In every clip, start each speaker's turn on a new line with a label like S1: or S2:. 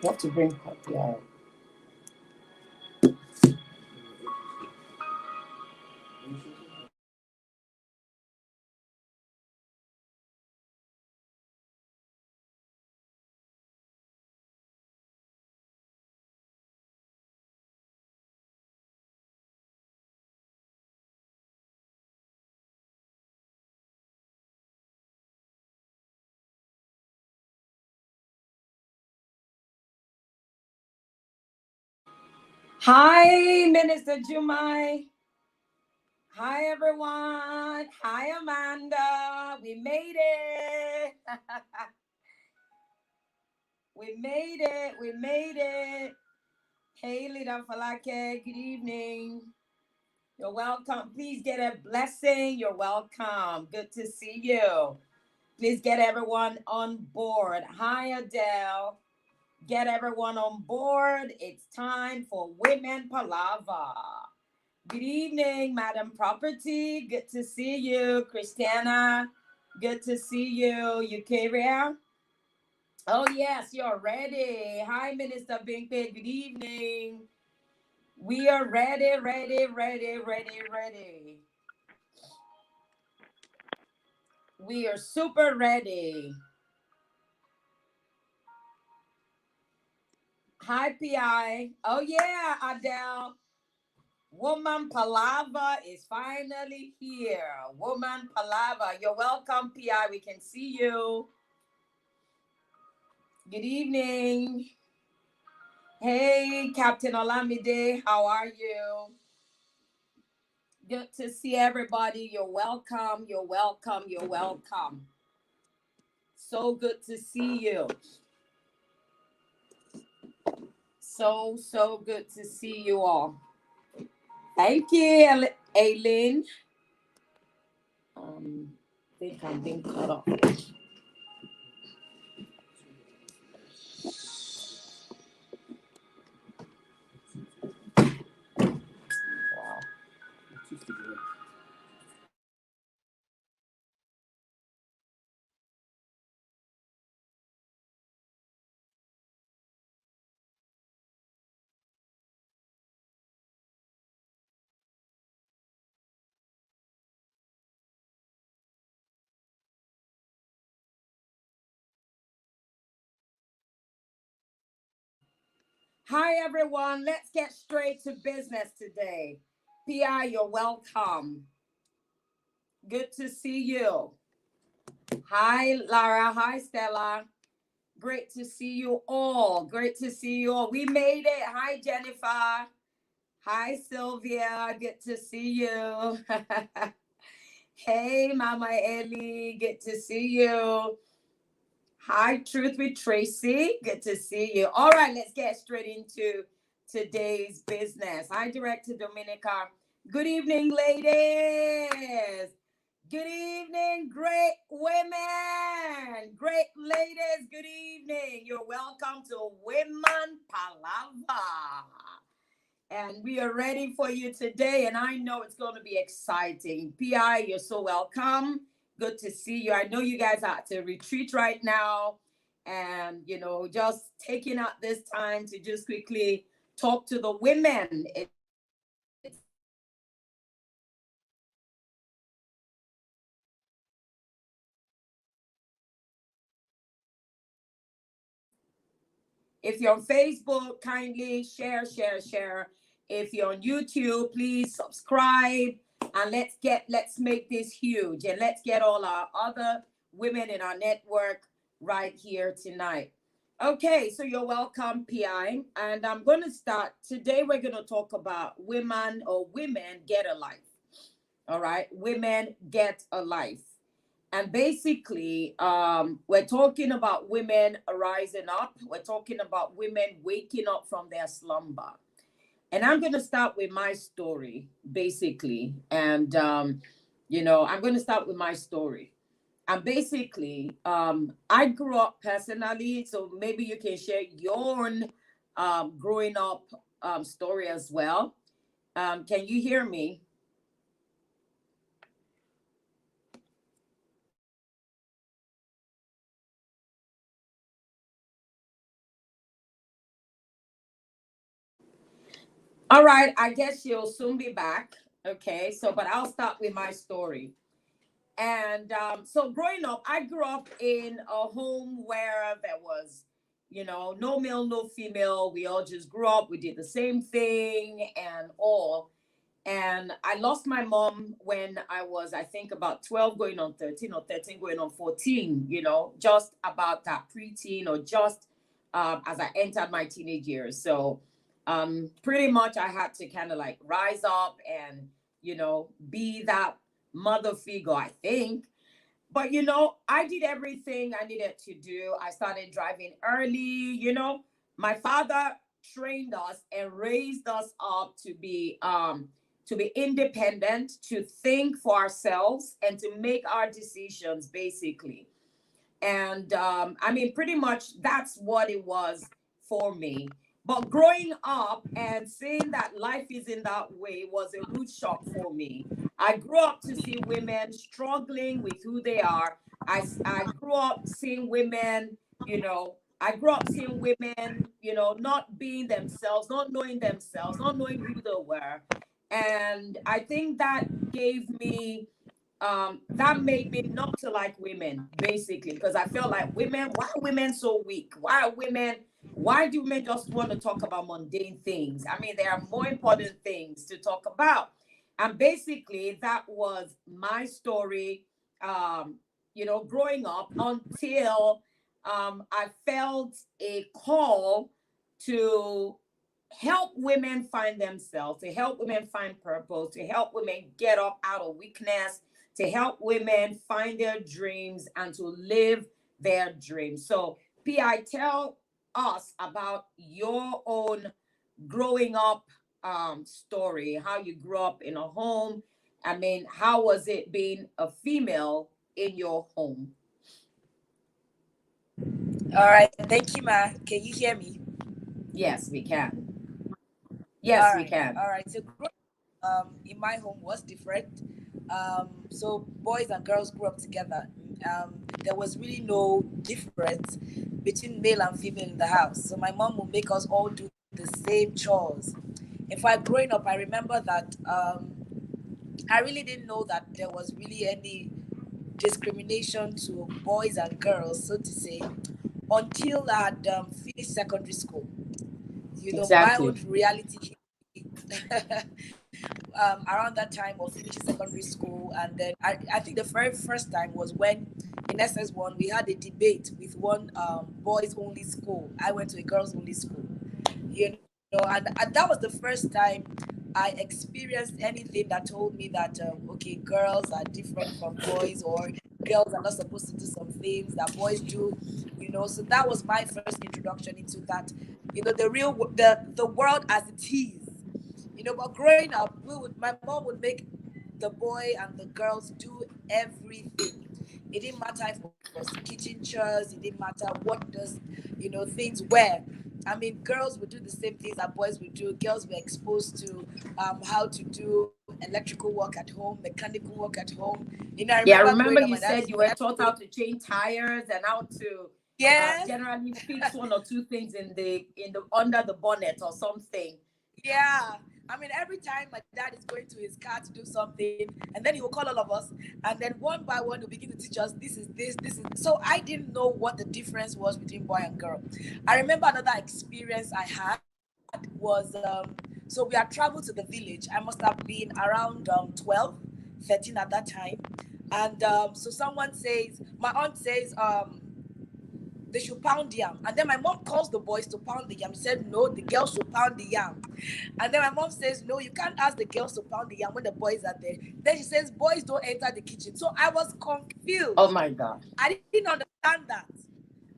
S1: You have to bring puppy out. Hi, Minister Jumai. Hi, everyone. Hi, Amanda. We made it. We made it. We made it. Hey, Lida Falake. Good evening. You're welcome. Please get a blessing. You're welcome. Good to see you. Please get everyone on board. Hi, Adele. Get everyone on board. It's time for Women Palaver. Good evening, Madam Property. Good to see you. Christiana, good to see you. Eukaria. Oh, yes, you're ready. Hi, Minister Binkpe. Good evening. We are ready, ready, ready, ready, ready. We are super ready. Hi, PI. Oh, yeah, Adele. Woman Palaver is finally here. Woman Palaver. You're welcome, PI. We can see you. Good evening. Hey, Captain Olamide. How are you? Good to see everybody. You're welcome. You're welcome. You're welcome. So good to see you. So good to see you all. Thank you, Aileen. I think I'm being cut off. Wow. Hi, everyone. Let's get straight to business today. PI, you're welcome. Good to see you. Hi, Lara. Hi, Stella. Great to see you all. Great to see you all. We made it. Hi, Jennifer. Hi, Sylvia. Good to see you. Hey, Mama Ellie. Good to see you. Hi, Truth with Tracy. Good to see you. All right, let's get straight into today's business. Hi, Director Dominica. Good evening, ladies. Good evening, great women. Great ladies, good evening. You're welcome to Women Palava. And we are ready for you today. And I know it's going to be exciting. PI, you're so welcome. Good to see you. I know you guys are at a retreat right now. And, just taking out this time to just quickly talk to the women. If you're on Facebook, kindly share, share, share. If you're on YouTube, please subscribe and let's make this huge and let's get all our other women in our network right here tonight. Okay, so you're welcome, PI. And I'm going to start. Today, we're going to talk about women get a life. All right, women get a life. And basically, we're talking about women rising up. We're talking about women waking up from their slumber. And I'm going to start with my story, basically. And, I'm going to start with my story. And basically, I grew up personally, so maybe you can share your own growing up story as well. Can you hear me? All right, I guess you'll soon be back. Okay, so but I'll start with my story. And so growing up, I grew up in a home where there was, no male, no female. We all just grew up. We did the same thing and all. And I lost my mom when I was, I think, about 12 going on 13 or 13 going on 14, just about that preteen or just as I entered my teenage years. So pretty much I had to kind of like rise up and, be that mother figure, I think. But, I did everything I needed to do. I started driving early, my father trained us and raised us up to be independent, to think for ourselves, and to make our decisions, basically. And I mean, pretty much that's what it was for me. But growing up and seeing that life is in that way was a rude shock for me. I grew up to see women struggling with who they are. I grew up seeing women, I grew up seeing women, not being themselves, not knowing themselves, not knowing who they were. And I think that gave me that made me not to like women, basically, because I felt like women, why are women so weak? Why do women just want to talk about mundane things? I mean, there are more important things to talk about. And basically, that was my story, growing up until I felt a call to help women find themselves, to help women find purpose, to help women get up out of weakness, to help women find their dreams and to live their dreams. So, Pi, tell us about your own growing up story, how you grew up in a home. I mean, how was it being a female in your home?
S2: All right, thank you, Ma. Can you hear me?
S1: Yes, we can.
S2: All
S1: Yes, we
S2: right,
S1: can.
S2: all right. So, in my home was different. So boys and girls grew up together. There was really no difference between male and female in the house. So my mom would make us all do the same chores. In fact, growing up, I remember that I really didn't know that there was really any discrimination to boys and girls, so to say, until I had finished secondary school. My own
S1: Exactly.
S2: reality around that time of finishing secondary school. And then I think the very first time was when in SS1 we had a debate with one boys only school. I went to a girls only school, and that was the first time I experienced anything that told me that okay, girls are different from boys, or girls are not supposed to do some things that boys do. So that was my first introduction into that, the real the world as it is. But growing up, my mom would make the boy and the girls do everything. It didn't matter if it was kitchen chores. It didn't matter what things were. I mean, girls would do the same things that boys would do. Girls were exposed to how to do electrical work at home, mechanical work at home. I
S1: Yeah,
S2: remember
S1: I
S2: growing up,
S1: remember
S2: my
S1: you
S2: dad
S1: said you
S2: my
S1: were
S2: dad
S1: taught
S2: would
S1: how to change tires and how to
S2: yes.
S1: generally fix one or two things in the under the bonnet or something.
S2: Yeah. I mean, every time my dad is going to his car to do something, and then he will call all of us, and then one by one, he'll begin to teach us this is this, this is. So I didn't know what the difference was between boy and girl. I remember another experience I had was so we had traveled to the village. I must have been around 12, 13 at that time. And so someone says, my aunt says, they should pound yam. And then my mom calls the boys to pound the yam. She said, no, the girls should pound the yam. And then my mom says, no, you can't ask the girls to pound the yam when the boys are there. Then she says, boys don't enter the kitchen. So I was
S1: Oh
S2: confused.
S1: my God.
S2: I didn't understand that.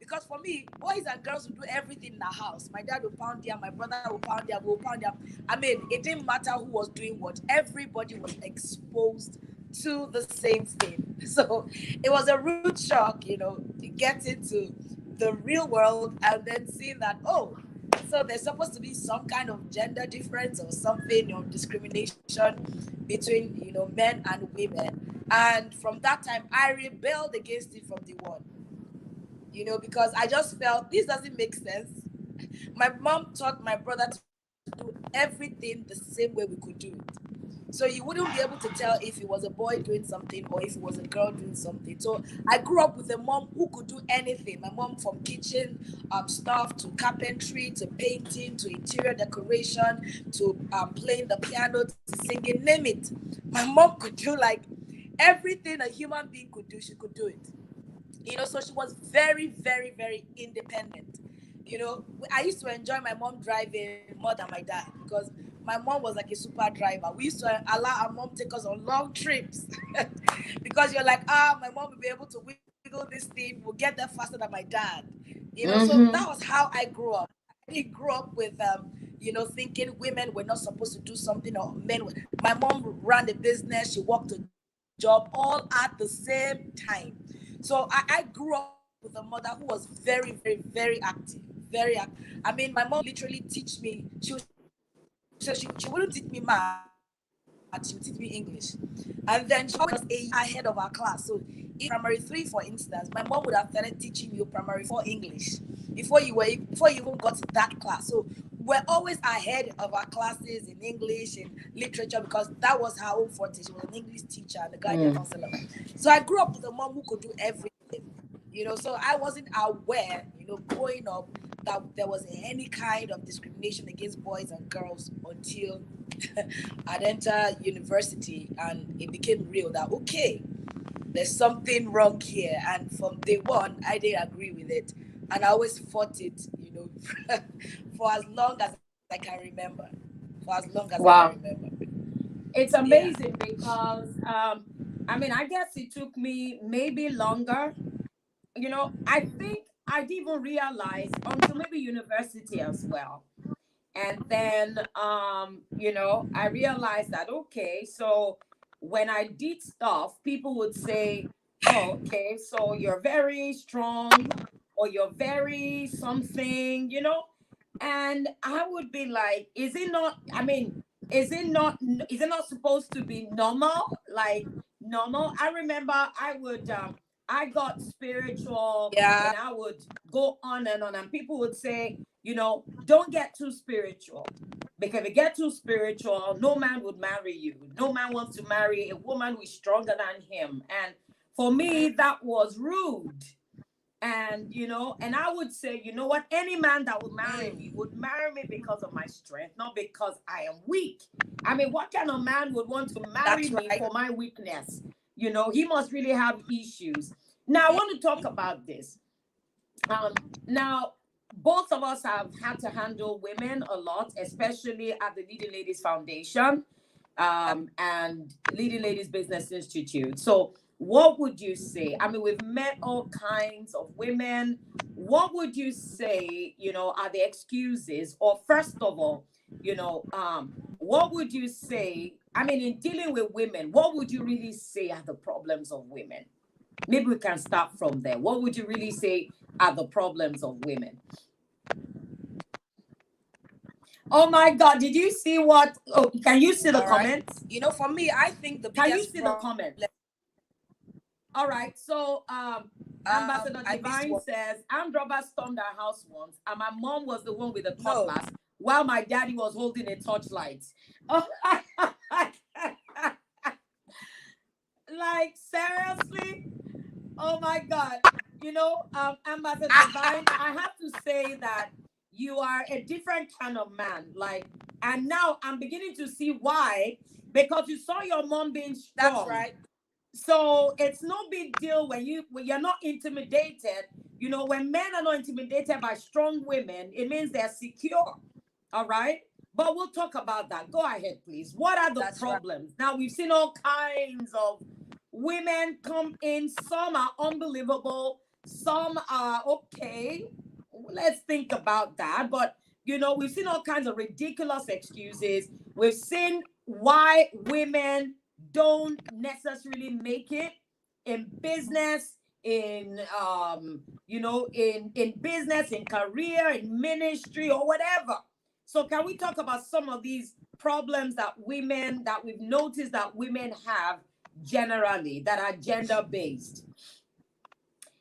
S2: Because for me, boys and girls will do everything in the house. My dad will pound yam, my brother will pound yam, we'll pound yam. I mean, it didn't matter who was doing what. Everybody was exposed to the same thing. So it was a rude shock, to get into the real world and then seeing that, oh, so there's supposed to be some kind of gender difference or something, or discrimination between, men and women. And from that time, I rebelled against it from the one, because I just felt this doesn't make sense. My mom taught my brother to do everything the same way we could do it. So you wouldn't be able to tell if it was a boy doing something or if it was a girl doing something. So I grew up with a mom who could do anything. My mom, from kitchen stuff to carpentry to painting to interior decoration to playing the piano to singing, name it. My mom could do like everything a human being could do. She could do it. So she was very, very, very independent. I used to enjoy my mom driving more than my dad because my mom was like a super driver. We used to allow our mom take us on long trips because you're like, my mom will be able to wiggle this thing, we'll get there faster than my dad. So that was how I grew up. I didn't grow up with thinking women were not supposed to do something or men were. My mom ran a business, she worked a job all at the same time. So I grew up with a mother who was very, very, very active. Very active. I mean, my mom would literally teach me. She wouldn't teach me math. She would teach me English. And then she always was a year ahead of our class. So in primary 3, for instance, my mom would have started teaching you primary 4 English before you even got to that class. So we're always ahead of our classes in English and literature because that was her own forte. She was an English teacher and a guidance counselor. So I grew up with a mom who could do everything. So I wasn't aware, growing up, that there was any kind of discrimination against boys and girls until I'd enter university and it became real that, okay, there's something wrong here. And from day one, I didn't agree with it. And I always fought it, for as long as I can remember. For as long as I can
S1: Wow.
S2: remember.
S1: It's
S2: Yeah.
S1: amazing because I mean, I guess it took me maybe longer. I think I didn't even realize until maybe university as well. And then I realized that, okay, so when I did stuff, people would say, oh, okay, so you're very strong or you're very something, and I would be like, is it not, I mean, is it not supposed to be normal, like normal? I remember I got spiritual,
S2: Yeah.
S1: and I would go on, and people would say, don't get too spiritual. Because if you get too spiritual, no man would marry you. No man wants to marry a woman who is stronger than him. And for me, that was rude. And I would say, you know what, any man that would marry me because of my strength, not because I am weak. I mean, what kind of man would want to marry
S2: That's
S1: me
S2: right.
S1: for my weakness? He must really have issues. Now I want to talk about this. Now, both of us have had to handle women a lot, especially at the Leading Ladies Foundation and Leading Ladies Business Institute. So, what would you say? I mean, we've met all kinds of women. What would you say, are the excuses? Or, first of all, what would you say? I mean, in dealing with women, what would you really say are the problems of women? Maybe we can start from there. What would you really say are the problems of women? Oh my God, did you see what? Oh, can you see the
S2: All right.
S1: comments?
S2: For me, I think the
S1: Can you
S2: biggest
S1: see the
S2: problem.
S1: comments? All right. So, Ambassador
S2: I missed
S1: Divine
S2: one.
S1: says, Androba stormed our house once, and my mom was the one with the
S2: No,
S1: cutlass while my daddy was holding a torchlight. Oh, like, seriously? Oh my God. Ambassador Divine, I have to say that you are a different kind of man. Like, and now I'm beginning to see why, because you saw your mom being
S2: that's
S1: strong.
S2: right.
S1: So it's no big deal when you're not intimidated. When men are not intimidated by strong women, it means they're secure. All right. But we'll talk about that. Go ahead, please. What are the
S2: That's right.
S1: problems? Now, we've seen all kinds of women come in. Some are unbelievable. Some are okay. Let's think about that. But, we've seen all kinds of ridiculous excuses. We've seen why women don't necessarily make it in business, in business, in career, in ministry, or whatever. So can we talk about some of these problems that we've noticed that women have generally that are gender based?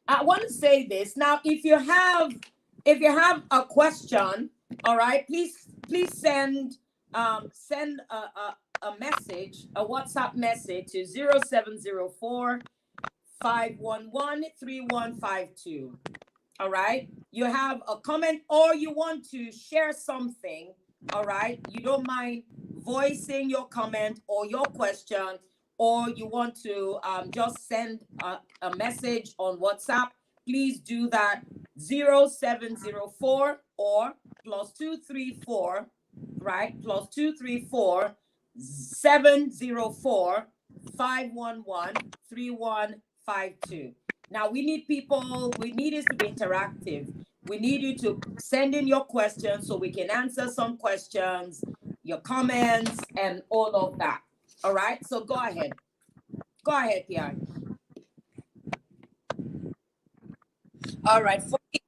S1: I want to say this now. If you have a question, All right, please send a message, a WhatsApp message to 0704 511 3152. All right, you have a comment or you want to share something. All right, you don't mind voicing your comment or your question, or you want to just send a message on WhatsApp, please do that. 0704 or +234, right, +234 704 511 3152. Now we need people, we need it to be interactive. We need you to send in your questions so we can answer some questions, your comments, and all of that. All right, so go ahead. Go ahead, Pierre.
S2: All right, for me,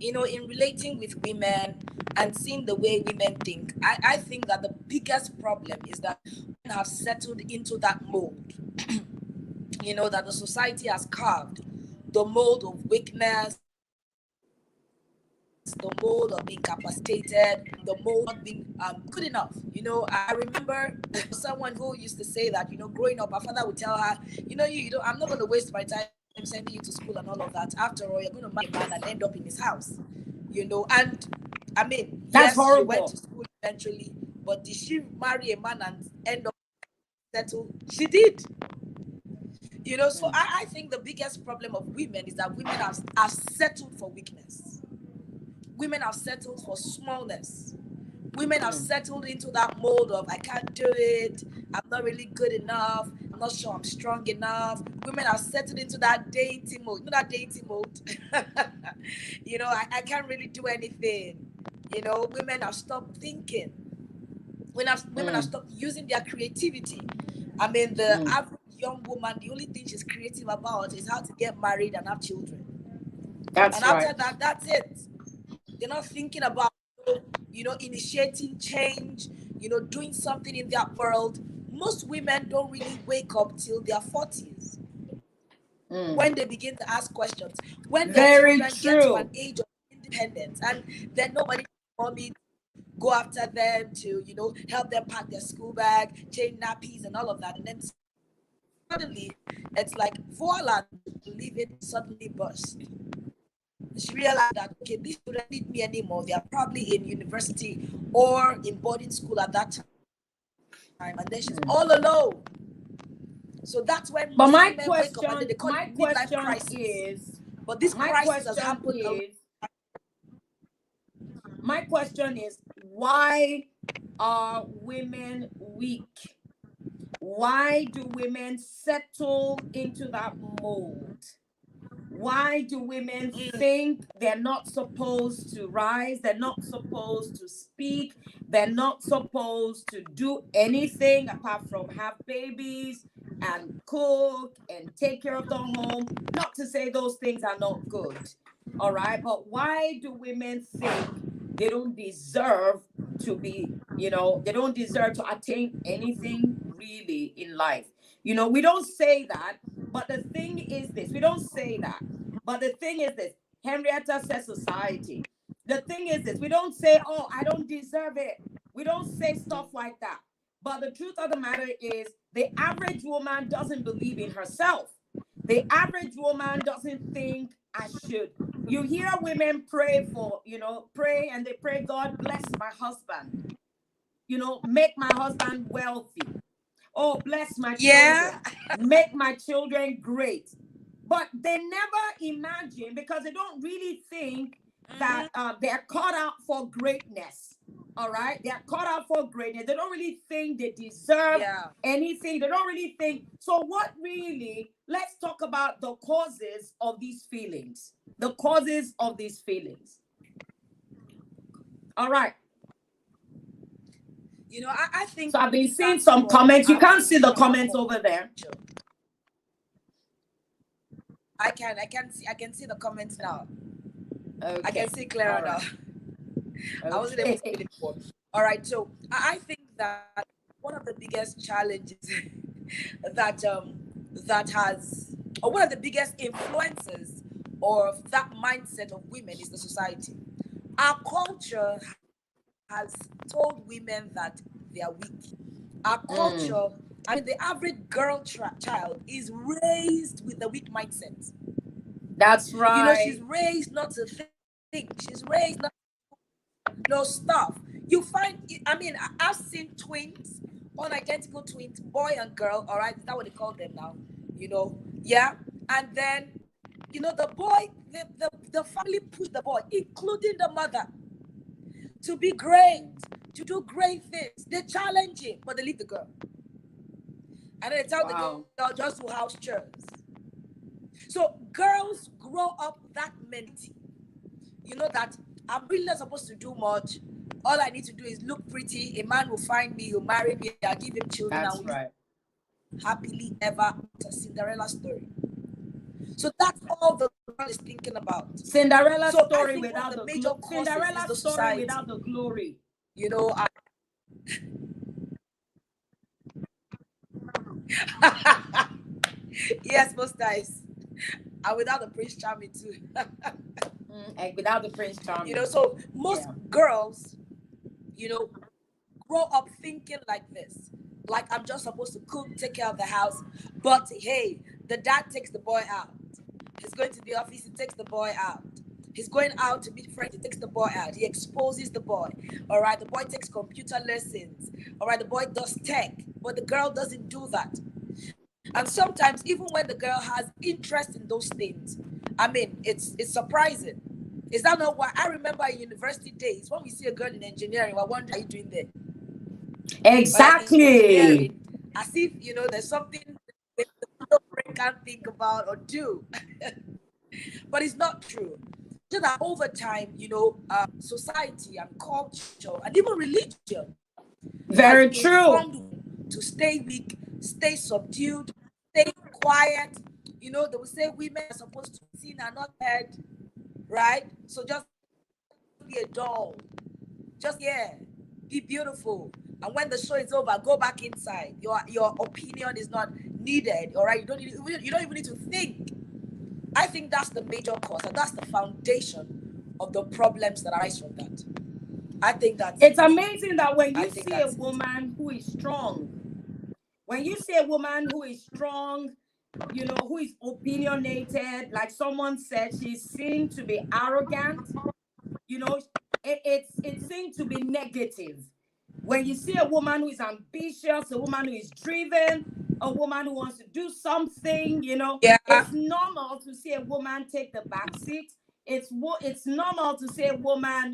S2: in relating with women and seeing the way women think, I think that the biggest problem is that women have settled into that mold, that the society has carved, the mold of weakness, the mold of being capacitated, the mold of being good enough. I remember someone who used to say that, growing up, her father would tell her, I'm not going to waste my time sending you to school and all of that. After all, you're going to marry a man and end up in his house, and I mean,
S1: That's
S2: yes, she went
S1: horrible.
S2: to school eventually, but did she marry a man and end up settled? She did. So I think the biggest problem of women is that women have settled for weakness. Women have settled for smallness. Women have settled into that mold of, I can't do it, I'm not really good enough, I'm not sure I'm strong enough. Women have settled into that deity mode. That deity mode. I can't really do anything. Women have stopped thinking. Women have stopped using their creativity. I mean, the average young woman, the only thing she's creative about is how to get married and have children.
S1: That's
S2: and after
S1: right.
S2: that, that's it. They're not thinking about, initiating change, doing something in their world. Most women don't really wake up till their 40s when they begin to ask questions. When their
S1: Very
S2: children get to an
S1: true.
S2: age of independence, and then nobody for me go after them to, help them pack their school bag, change nappies and all of that. And then suddenly it's like voila, leave it suddenly burst. She realized that, okay, these children need me anymore. They are probably in university or in boarding school at that time, and then she's all alone. So that's when
S1: But
S2: most
S1: my
S2: women wake up, and then
S1: question,
S2: they call
S1: my
S2: it midlife
S1: question
S2: crisis.
S1: is,
S2: But this
S1: my
S2: crisis has
S1: question
S2: happened.
S1: is, my question is, why are women weak? Why do women settle into that mold? Why do women think they're not supposed to rise? They're not supposed to speak. They're not supposed to do anything apart from have babies and cook and take care of the home. Not to say those things are not good. All right. But why do women think they don't deserve to be, they don't deserve to attain anything really in life? We don't say that. But the thing is this, we don't say that. But the thing is this, Henrietta says society. The thing is this, we don't say, oh, I don't deserve it. We don't say stuff like that. But the truth of the matter is, the average woman doesn't believe in herself. The average woman doesn't think I should. You hear women pray for, pray and they pray, God bless my husband, make my husband wealthy. Oh, bless my children. Make my children great. But they never imagine, because they don't really think that they're caught out for greatness. All right? They're caught out for greatness. They don't really think they deserve anything. They don't really think. So, let's talk about the causes of these feelings. The causes of these feelings. All right.
S2: I think
S1: So I've been seeing some comments. You can't see the comments over there.
S2: I can see the comments now.
S1: Okay.
S2: I can see clearer now. Okay. I wasn't able to see it before. All right, so I think that one of the biggest challenges one of the biggest influences of that mindset of women is the society. Our culture has told women that they are weak. Our
S1: Mm.
S2: culture, I mean, the average child is raised with a weak mindset.
S1: That's
S2: You know, she's
S1: right.
S2: raised not to think. She's raised not to know stuff. You find, I mean, I've seen twins, unidentical twins, boy and girl. All right, is that what they call them now? You know, yeah. And then, you know, the boy, the family push the boy, including the mother, to be great, to do great things. They challenge him, but they leave the girl. And then they tell the girl
S1: Wow.
S2: just do house chores. So girls grow up that mentality. You know that I'm really not supposed to do much. All I need to do is look pretty. A man will find me, he'll marry me, I'll give him children, and
S1: That's
S2: we'll live
S1: right.
S2: happily ever. It's a Cinderella story. So that's all the girl is thinking about.
S1: Cinderella
S2: So I
S1: story
S2: think one of
S1: without
S2: the
S1: the
S2: major causes is
S1: Cinderella
S2: the
S1: story
S2: society.
S1: without the glory.
S2: You know, yes, most times. And without the Prince Charming too.
S1: And without the Prince
S2: You know,
S1: Charming.
S2: so most
S1: Yeah.
S2: girls, you know, grow up thinking like this. Like I'm just supposed to cook, take care of the house. But hey, the dad takes the boy out. He's going to the office, he takes the boy out. He's going out to meet friends, he takes the boy out. He exposes the boy. All right, the boy takes computer lessons. All right, the boy does tech, but the girl doesn't do that. And sometimes, even when the girl has interest in those things, I mean, it's surprising. Is that not why I remember in university days when we see a girl in engineering, we're wondering, are you doing there? Like
S1: Exactly.
S2: engineering, as if you know there's something the little brain can't think about or do. But it's not true. Just that over time, you know, society and culture and even religion has
S1: Very true.
S2: informed women to stay weak, stay subdued, stay quiet. You know, they will say women are supposed to be seen and not heard, right? So just be a doll. Just, yeah, be beautiful. And when the show is over, go back inside. Your opinion is not needed. All right, you don't even need to think. I think that's the major cause, and that's the foundation of the problems that arise from that. I think that's
S1: It's
S2: it.
S1: amazing that when
S2: I
S1: you
S2: think
S1: see a
S2: that's it.
S1: woman who is strong, when you see a woman who is strong, who is opinionated, like someone said, she's seen to be arrogant, you know, it's seen to be negative. When you see a woman who is ambitious, a woman who is driven, a woman who wants to do something,
S2: Yeah.
S1: it's normal to see a woman take the back seat. It's normal to see a woman,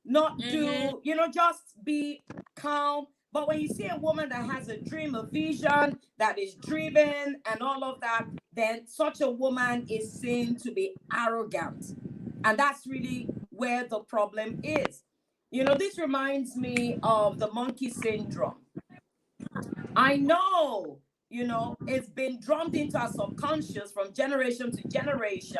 S1: not
S2: Mm-hmm.
S1: do, just be calm. But when you see a woman that has a dream, a vision, that is driven and all of that, then such a woman is seen to be arrogant. And that's really where the problem is. This reminds me of the monkey syndrome. I know, it's been drummed into our subconscious from generation to generation.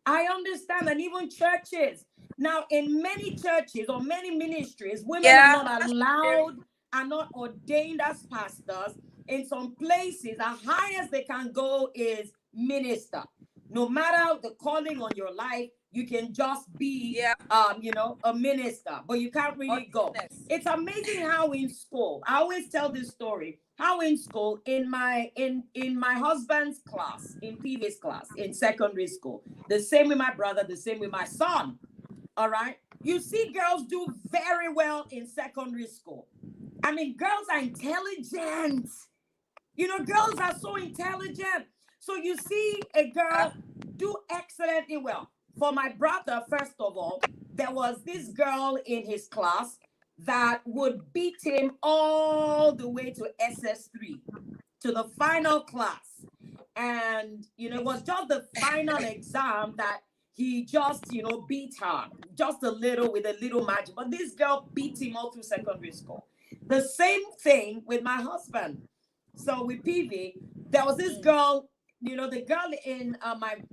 S1: I understand, and even churches. Now, in many churches or many ministries, women are
S2: Yeah.
S1: not
S2: That's scary.
S1: allowed, are not ordained as pastors. In some places, the highest they can go is minister. No matter the calling on your life, you can just be,
S2: Yeah.
S1: a minister, but you can't really go.
S2: Honestness.
S1: It's amazing how in school, I always tell this story, how in school, in my husband's class, in previous class, in secondary school, the same with my brother, the same with my son. All right. You see girls do very well in secondary school. I mean, girls are intelligent. Girls are so intelligent. So you see a
S2: Yeah.
S1: girl do excellently well. For my brother, first of all, there was this girl in his class that would beat him all the way to SS3, to the final class. And, it was just the final exam that he just, beat her just a little with a little magic. But this girl beat him all through secondary school. The same thing with my husband. So with PV, there was this
S2: Mm.
S1: girl, the girl in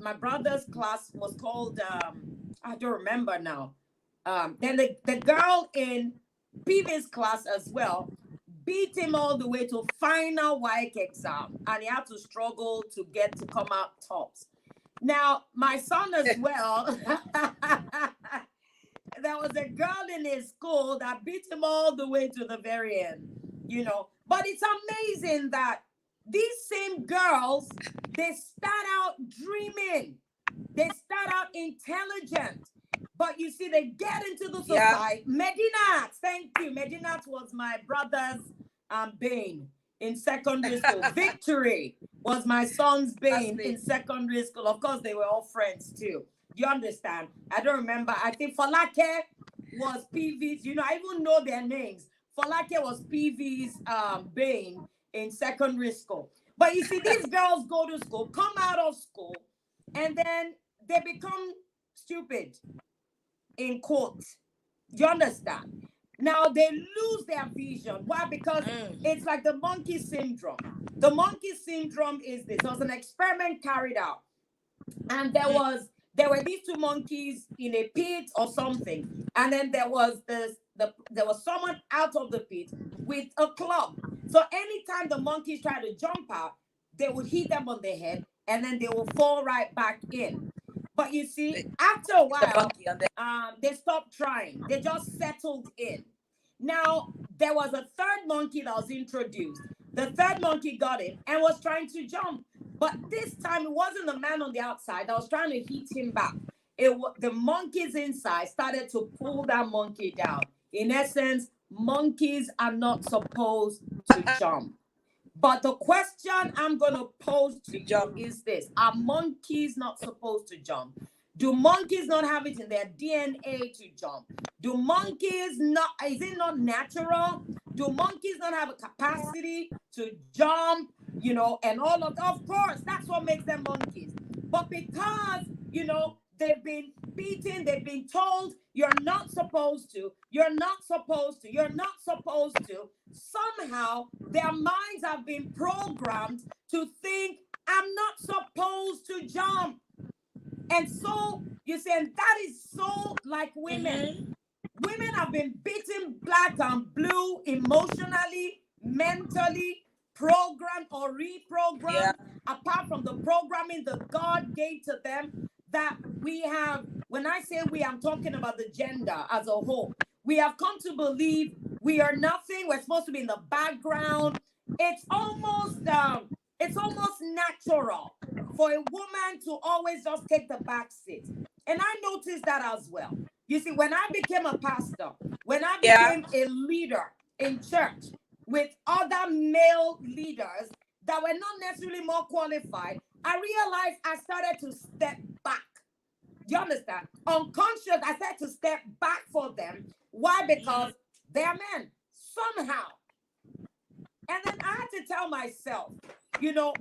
S1: my brother's class was called, I don't remember now. Then the girl in PV's class as well beat him all the way to final WAEC exam, and he had to struggle to get to come out tops. Now, my son as well, there was a girl in his school that beat him all the way to the very end, you know. But it's amazing that these same girls, they start out dreaming, they start out intelligent, but you see, they get into the
S2: Yeah.
S1: society. Medina, thank you. Medina was my brother's bane in secondary school. Victory was my son's bane in secondary school. Of course, they were all friends too. You understand? I don't remember. I think Falake was PV's. You know, I even know their names. Falake was PV's bane in secondary school. But you see, these girls go to school, come out of school, and then they become stupid, in quotes. You understand? Now they lose their vision. Why? Because it's like the monkey syndrome. The monkey syndrome is this. There was an experiment carried out, and there were these two monkeys in a pit or something, and then there was there was someone out of the pit with a club. So anytime the monkeys try to jump out, they would hit them on the head, and then they will fall right back in. But you see, after a while, they stopped trying. They just settled in. Now, there was a third monkey that was introduced. The third monkey got in and was trying to jump. But this time, it wasn't the man on the outside that was trying to hit him back. The monkeys inside started to pull that monkey down. In essence, monkeys are not supposed to jump. But the question I'm going to pose to you is this. Are monkeys not supposed to jump? Do monkeys not have it in their DNA to jump? Do monkeys not, is it not natural? Do monkeys not have a capacity to jump, you know, and all of course, that's what makes them monkeys. But because, you know, they've been beaten, they've been told, you're not supposed to, you're not supposed to, you're not supposed to, somehow their minds have been programmed to think, I'm not supposed to jump. And so, you see, and that is so like women. Women have been beaten black and blue emotionally, mentally, programmed or reprogrammed, apart from the programming that God gave to them, that we have, when I say we, I'm talking about the gender as a whole. We have come to believe we are nothing. We're supposed to be in the background. It's almost natural for a woman to always just take the back seat. And I noticed that as well. You see, when I became a pastor, when I became a leader in church with other male leaders that were not necessarily more qualified, I realized I started to step back. Do you understand? Unconscious, I started to step back for them. Why? Because they're men, somehow. And then I had to tell myself, you know,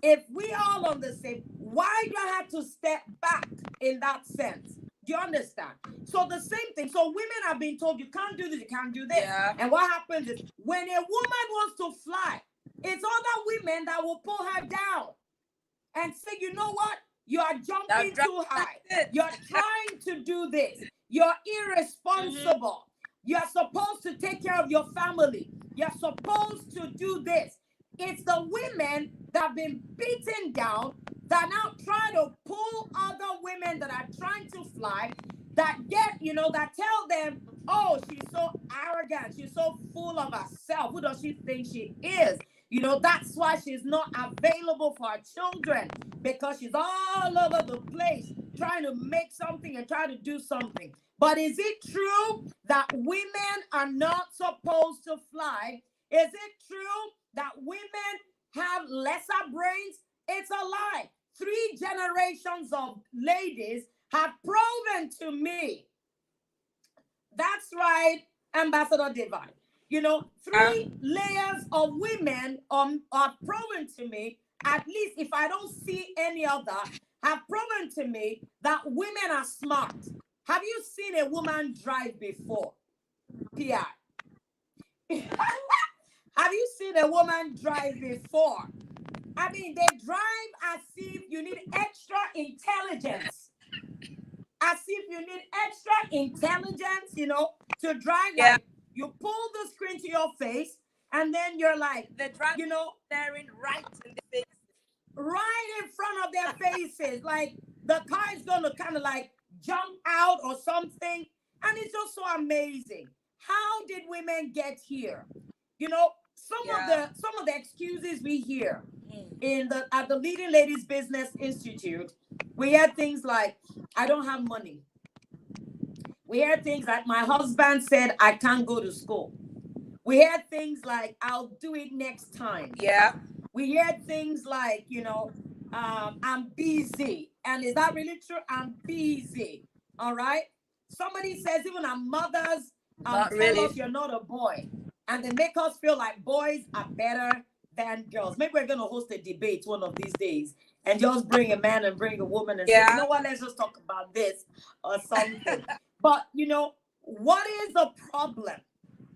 S1: if we all on the same, why do I have to step back in that sense? Do you understand? So the same thing. So women have been told you can't do this, you can't do this. And what happens is when a woman wants to fly, it's other women that will pull her down and say, you know what? You are jumping too high. You're trying to do this. You're irresponsible. You're supposed to take care of your family. You're supposed to do this. It's the women that have been beaten down that now try to pull other women that are trying to fly, that get, you know, that tell them, oh, she's so arrogant. She's so full of herself. Who does she think she is? You know, that's why she's not available for her children, because she's all over the place trying to make something and try to do something. But is it true that women are not supposed to fly? Is it true that women have lesser brains? It's a lie. 3 generations of ladies have proven to me. That's right, Ambassador Divine. You know, 3 layers of women are proven to me, at least if I don't see any other, have proven to me that women are smart. Have you seen a woman drive before? Pierre? Have you seen a woman drive before? I mean, they drive as if you need extra intelligence. As if you need extra intelligence, you know, to drive. Like, you pull the screen to your face, and then you're like,
S2: the driver,
S1: you know,
S2: staring right in the face.
S1: Right in front of their faces. Like, the car is going to kind of like jump out or something. And it's just so amazing. How did women get here? You know,
S2: Yeah.
S1: some of the excuses we hear
S2: Mm.
S1: in the at the Leading Ladies Business Institute, we hear things like, I don't have money. We hear things like, my husband said I can't go to school. We hear things like, I'll do it next time.
S2: Yeah.
S1: We hear things like, I'm busy. And is that really true? I'm busy. All right. Somebody says even our mothers
S2: Not
S1: tell
S2: really.
S1: us you're not a boy. And they make us feel like boys are better than girls. Maybe we're going to host a debate one of these days and just bring a man and bring a woman and say, you
S2: Yeah.
S1: know what, let's just talk about this or something. But, what is the problem?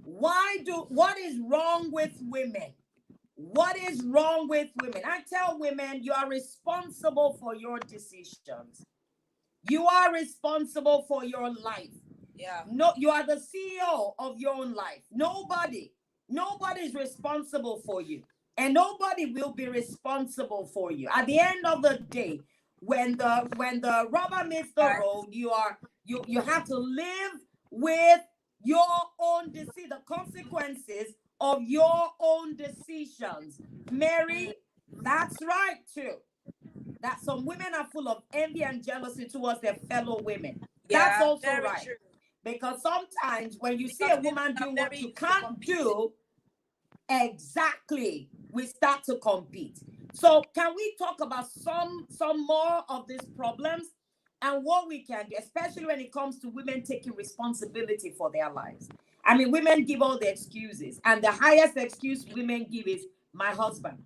S1: What is wrong with women? What is wrong with women? I tell women, you are responsible for your decisions. You are responsible for your life.
S2: Yeah.
S1: No, you are the CEO of your own life. Nobody is responsible for you. And nobody will be responsible for you. At the end of the day, when the rubber meets the
S2: Right.
S1: road, you have to live with your own decision, the consequences of your own decisions. Mary, that's right too. That some women are full of envy and jealousy towards their fellow women. That's
S2: Yeah.
S1: also
S2: Very
S1: right.
S2: true.
S1: Because sometimes when you see
S2: Because
S1: a
S2: women
S1: woman
S2: are
S1: do what
S2: very
S1: you
S2: used to
S1: can't
S2: competing.
S1: do, exactly, we start to compete. So can we talk about some more of these problems and what we can do, especially when it comes to women taking responsibility for their lives? I mean, women give all the excuses, and the highest excuse women give is my husband.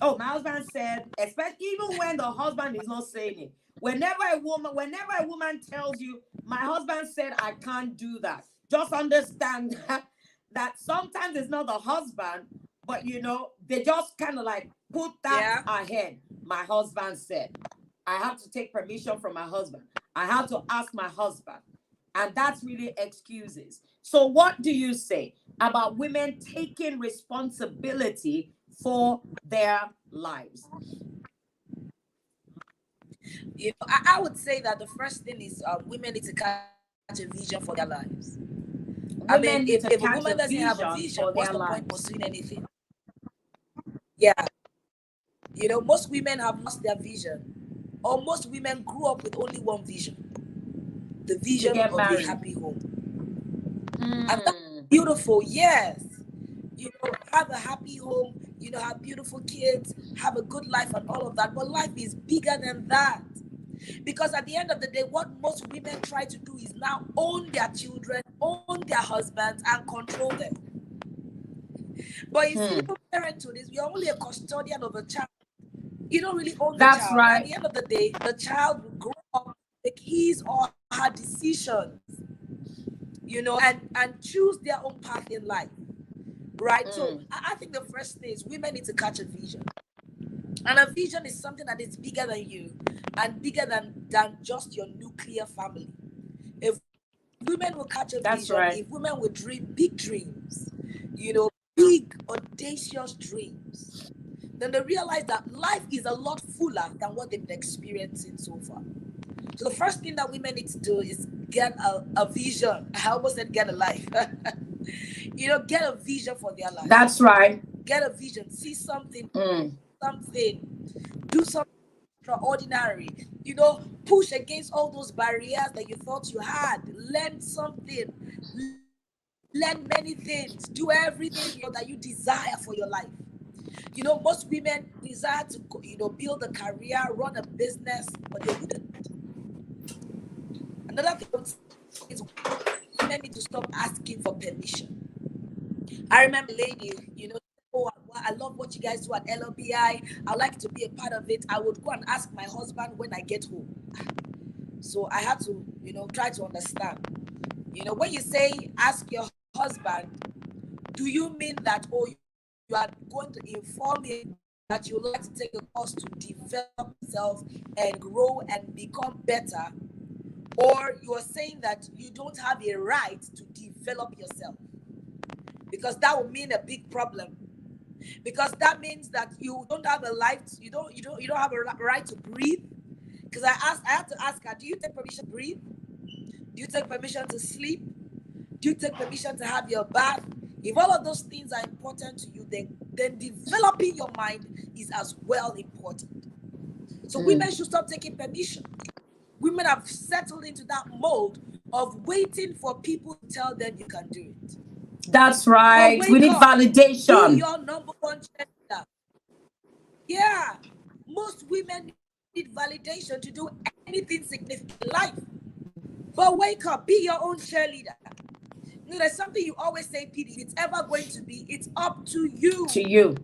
S1: Oh, my husband said, especially even when the husband is not saying it. Whenever a woman tells you, my husband said I can't do that, just understand that sometimes it's not the husband, but they just kind of like put that
S2: Yeah.
S1: ahead. My husband said, I have to take permission from my husband. I have to ask my husband. And that's really excuses. So, what do you say about women taking responsibility for their lives?
S2: I would say that the first thing is women need to catch a vision for their lives. I mean,
S1: Women need
S2: if
S1: to
S2: a woman
S1: catch a
S2: doesn't have a
S1: vision
S2: vision,
S1: for
S2: what's
S1: their
S2: the point
S1: lives.
S2: pursuing anything? Yeah. Most women have lost their vision, or most women grew up with only one vision, the
S1: To
S2: vision
S1: get
S2: of a
S1: married.
S2: happy home. And that's
S1: Mm,
S2: beautiful, yes. Have a happy home, have beautiful kids, have a good life and all of that. But life is bigger than that. Because at the end of the day, what most women try to do is now own their children, own their husbands, and control them. But you see,
S1: hmm.
S2: parenthood is you're only a custodian of a child. You don't really own the
S1: That's
S2: child. At
S1: right.
S2: the end of the day, the child will grow up, make his or her decisions, and choose their own path in life. Right? So
S1: Mm,
S2: I think the first thing is women need to catch a vision. And a vision is something that is bigger than you and bigger than just your nuclear family. If women will catch a vision, if
S1: that's
S2: women will
S1: right.
S2: dream big dreams, big audacious dreams, then they realize that life is a lot fuller than what they've been experiencing so far. So the first thing that women need to do is get a vision. I almost said get a life. Get a vision for their life.
S1: That's right.
S2: Get a vision. See something,
S1: Mm,
S2: something, do something extraordinary. Push against all those barriers that you thought you had. Learn something. Learn many things. Do everything that you desire for your life. Most women desire to build a career, run a business, but they wouldn't. Another thing I would say is women need to stop asking for permission. I remember a lady, oh, I love what you guys do at LLBI. I like to be a part of it. I would go and ask my husband when I get home. So I had to, try to understand. When you say ask your husband, do you mean that, oh, you are going to inform him that you like to take a course to develop yourself and grow and become better? Or you are saying that you don't have a right to develop yourself? Because that would mean a big problem. Because that means that you don't have a life, you don't have a right to breathe. Because I had to ask her, do you take permission to breathe? Do you take permission to sleep? Do you take permission to have your bath? If all of those things are important to you, then developing your mind is as well important. So women should stop taking permission. Women have settled into that mold of waiting for people to tell them you can do it.
S1: That's
S2: But
S1: right. We
S2: wake
S1: need
S2: up. Be
S1: validation.
S2: your number one cheerleader. Yeah. Most women need validation to do anything significant in life. But wake up. Be your own cheerleader. You know, there's something you always say, PD. If it's ever going to be, it's up to you.
S1: To you.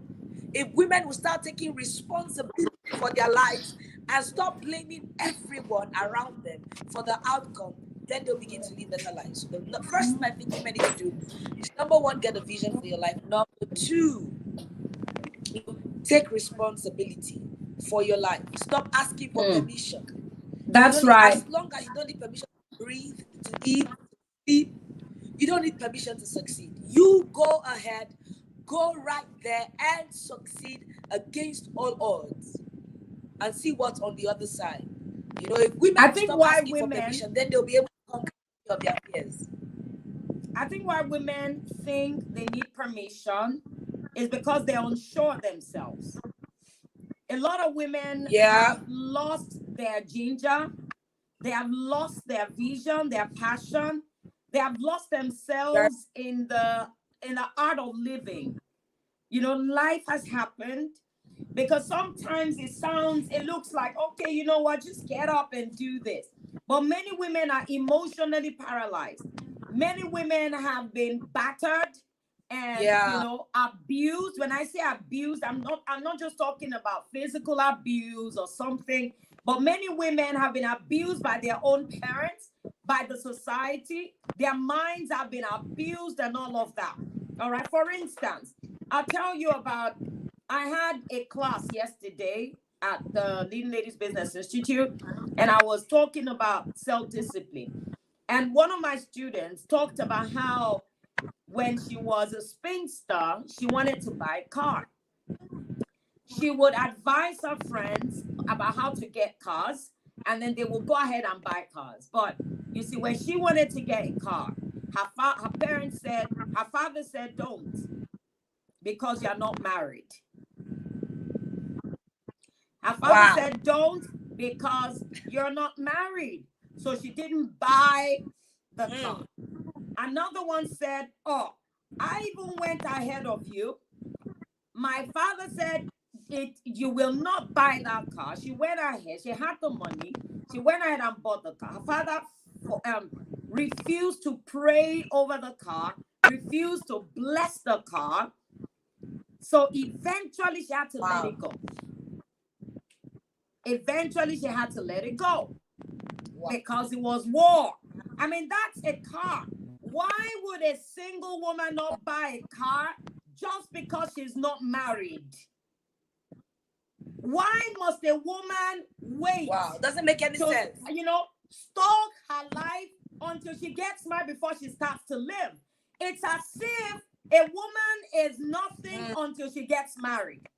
S2: If women will start taking responsibility for their lives and stop blaming everyone around them for the outcome, then they'll begin to live better lives. So the first thing I think women need to do is, number one, get a vision for your life. Number two, take responsibility for your life. Stop asking for permission.
S1: That's right.
S2: As long as you don't need permission to breathe, to eat, to sleep, you don't need permission to succeed. You go ahead, go right there and succeed against all odds and see what's on the other side. You know, if women stop asking for permission, then they'll be able to conquer of their fears.
S1: I think why women think they need permission is because they're unsure of themselves. A lot of women have lost their ginger. They have lost their vision, their passion. They have lost themselves in the art of living. You know, life has happened, because sometimes it looks like, okay, you know what, just get up and do this. But many women are emotionally paralyzed. Many women have been battered and you know, abused. When I say abused, I'm not just talking about physical abuse or something, but many women have been abused by their own parents, by the society. Their minds have been abused and all of that. All right. For instance, I'll tell you about, I had a class yesterday at the Leading Ladies Business Institute, and I was talking about self-discipline. And one of my students talked about how when she was a spinster, she wanted to buy a car. She would advise her friends about how to get cars, and then they would go ahead and buy cars. But you see, when she wanted to get a car, her parents said, her father said, don't, because you're not married. Her father said, don't, because you're not married. So she didn't buy the car. Another one said, oh, I even went ahead of you. My father said, you will not buy that car. She went ahead. She had the money. She went ahead and bought the car. Her father refused to pray over the car, refused to bless the car. So eventually she had to let it go. Eventually she had to let it go because it was war. I mean, that's a car. Why would a single woman not buy a car just because she's not married? Why must a woman wait?
S2: Wow, doesn't make any sense.
S1: You know, stalk her life until she gets married before she starts to live. It's as if a woman is nothing until she gets married.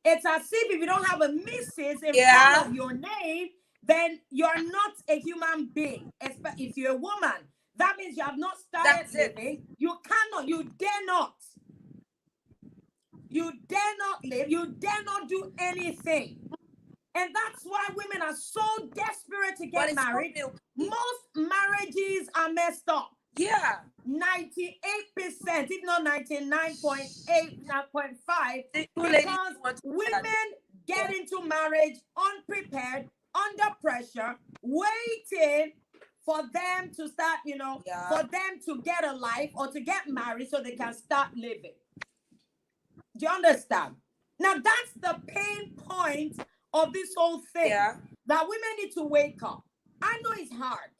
S1: It's as if you don't have a Mrs. in front of your name, then you're not a human being. If you're a woman, that means you have not started living. You cannot, you dare not. You dare not live. You dare not do anything. And that's why women are so desperate to get married. Most marriages are messed up.
S2: Yeah.
S1: 98%, if not 99.8, 9.5, because women get into marriage unprepared, under pressure, waiting for them to start, you know, for them to get a life or to get married so they can start living. Do you understand? Now, that's the pain point of this whole thing, that women need to wake up. I know it's hard.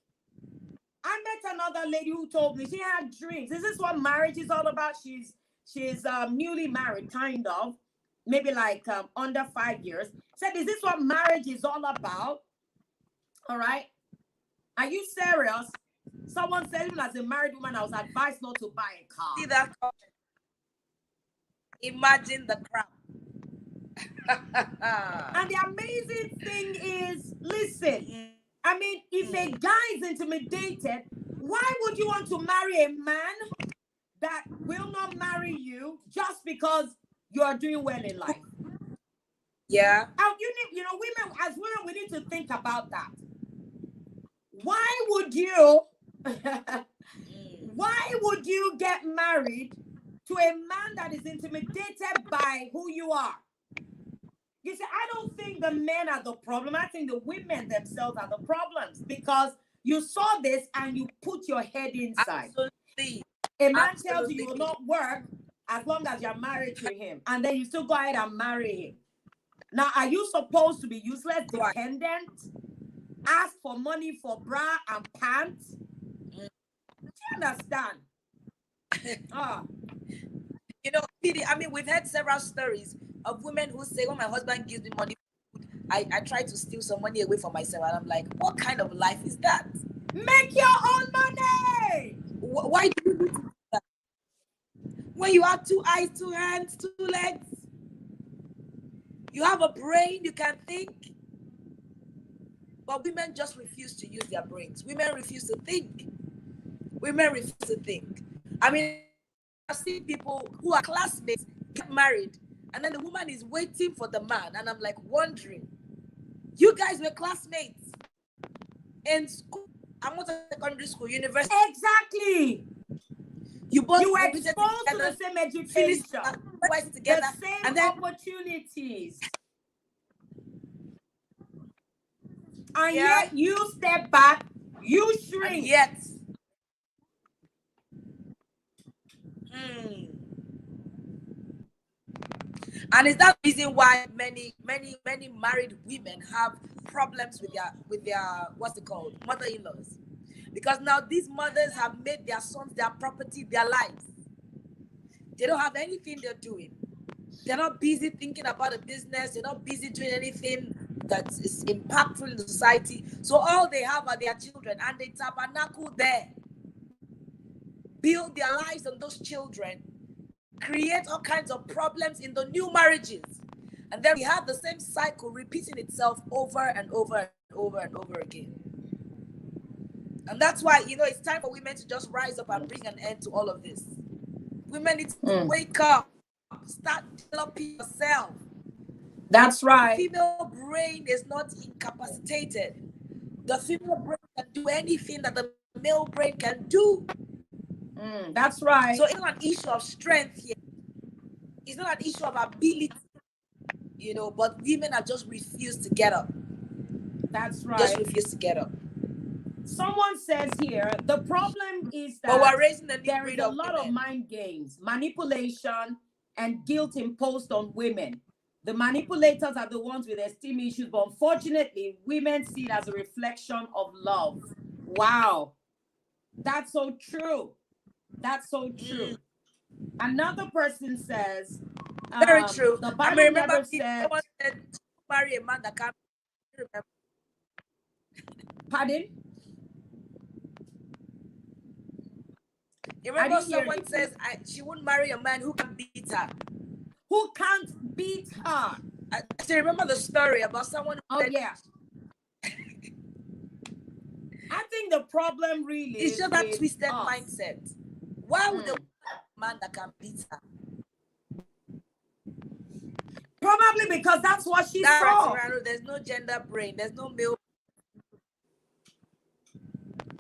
S1: I met another lady who told me she had dreams. Is this what marriage is all about? She's newly married, kind of, maybe like under 5 years. Said, is this what marriage is all about? All right. Are you serious? Someone said, even as a married woman, I was advised not to buy a car.
S2: See that? Imagine the crap.
S1: And the amazing thing is, listen, I mean, if a guy is intimidated, why would you want to marry a man that will not marry you just because you are doing well in life?
S2: Yeah.
S1: Women, as women, we need to think about that. Why would you why would you get married to a man that is intimidated by who you are? You see, I don't think the men are the problem. I think the women themselves are the problems, because you saw this and you put your head inside.
S2: Absolutely.
S1: A man tells you will not work as long as you're married to him, and then you still go ahead and marry him. Now, are you supposed to be useless, dependent, ask for money for bra and pants? Do you understand?
S2: I mean, we've had several stories of women who say, when my husband gives me money, I try to steal some money away from myself. And I'm like, what kind of life is that?
S1: Make your own money.
S2: Why do you need to do that? When you have 2 eyes, 2 hands, 2 legs, you have a brain, you can think. But women just refuse to use their brains. Women refuse to think. Women refuse to think. I mean, I've seen people who are classmates get married, and then the woman is waiting for the man. And I'm like wondering, you guys were classmates in school. I'm not secondary school, university.
S1: Exactly. You were exposed to the same education, together, the same and then opportunities. And yet you step back, you shrink.
S2: And is that the reason why many married women have problems with their what's it called, mother-in-laws? Because now these mothers have made their sons their property, their lives. They don't have anything they're doing. They're not busy thinking about a business. They're not busy doing anything that is impactful in the society. So all they have are their children, and they tabernacle there, build their lives on those children, create all kinds of problems in the new marriages. And then we have the same cycle repeating itself over and over and over and over again. And that's why, it's time for women to just rise up and bring an end to all of this. Women need to wake up, start developing yourself.
S1: That's right.
S2: The female brain is not incapacitated. The female brain can do anything that the male brain can do.
S1: That's right.
S2: So it's not an issue of strength here. It's not an issue of ability, but women have just refused to get up.
S1: That's right.
S2: Just refused to get up.
S1: Someone says here, the problem is that
S2: we're raising the
S1: there is a lot of mind games, manipulation, and guilt imposed on women. The manipulators are the ones with esteem issues, but unfortunately, women see it as a reflection of love. Wow. That's so true. That's so true. Another person says,
S2: very true.
S1: The Bible never said,
S2: someone said to marry a man that can't remember.
S1: Pardon?
S2: You remember someone says she won't marry a man who can beat her.
S1: Who can't beat her?
S2: I still remember the story about someone who said,
S1: yeah. I think the problem really
S2: is just that twisted mindset. Why would a man that can beat her?
S1: Probably because that's what she saw.
S2: There's no gender brain. There's no male.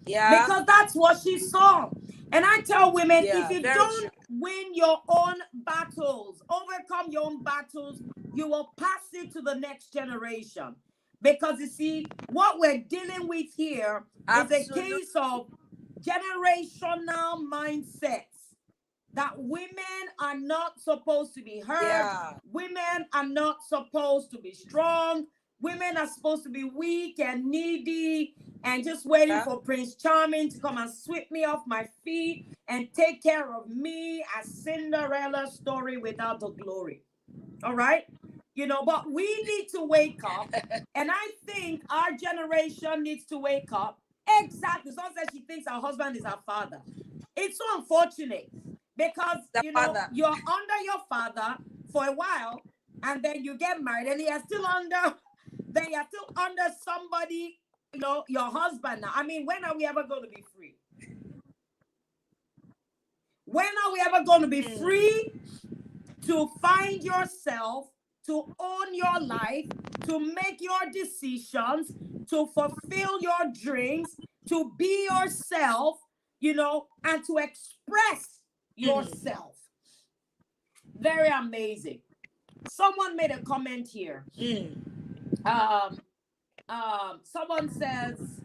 S1: Yeah. Because that's what she saw. And I tell women, if you don't win your own battles, overcome your own battles, you will pass it to the next generation. Because you see, what we're dealing with here is a case of generational mindsets. That women are not supposed to be heard. Yeah. Women are not supposed to be strong. Women are supposed to be weak and needy and just waiting for Prince Charming to come and sweep me off my feet and take care of me, as Cinderella story without the glory. All right? But we need to wake up. And I think our generation needs to wake up. Exactly. Someone says she thinks her husband is her father. It's so unfortunate. Because, you're under your father for a while, and then you get married, and you're still under somebody you know, your husband now. I mean, when are we ever going to be free? When are we ever going to be free to find yourself, to own your life, to make your decisions, to fulfill your dreams, to be yourself, you know, and to express yourself? Very amazing. Someone made a comment here. Someone says,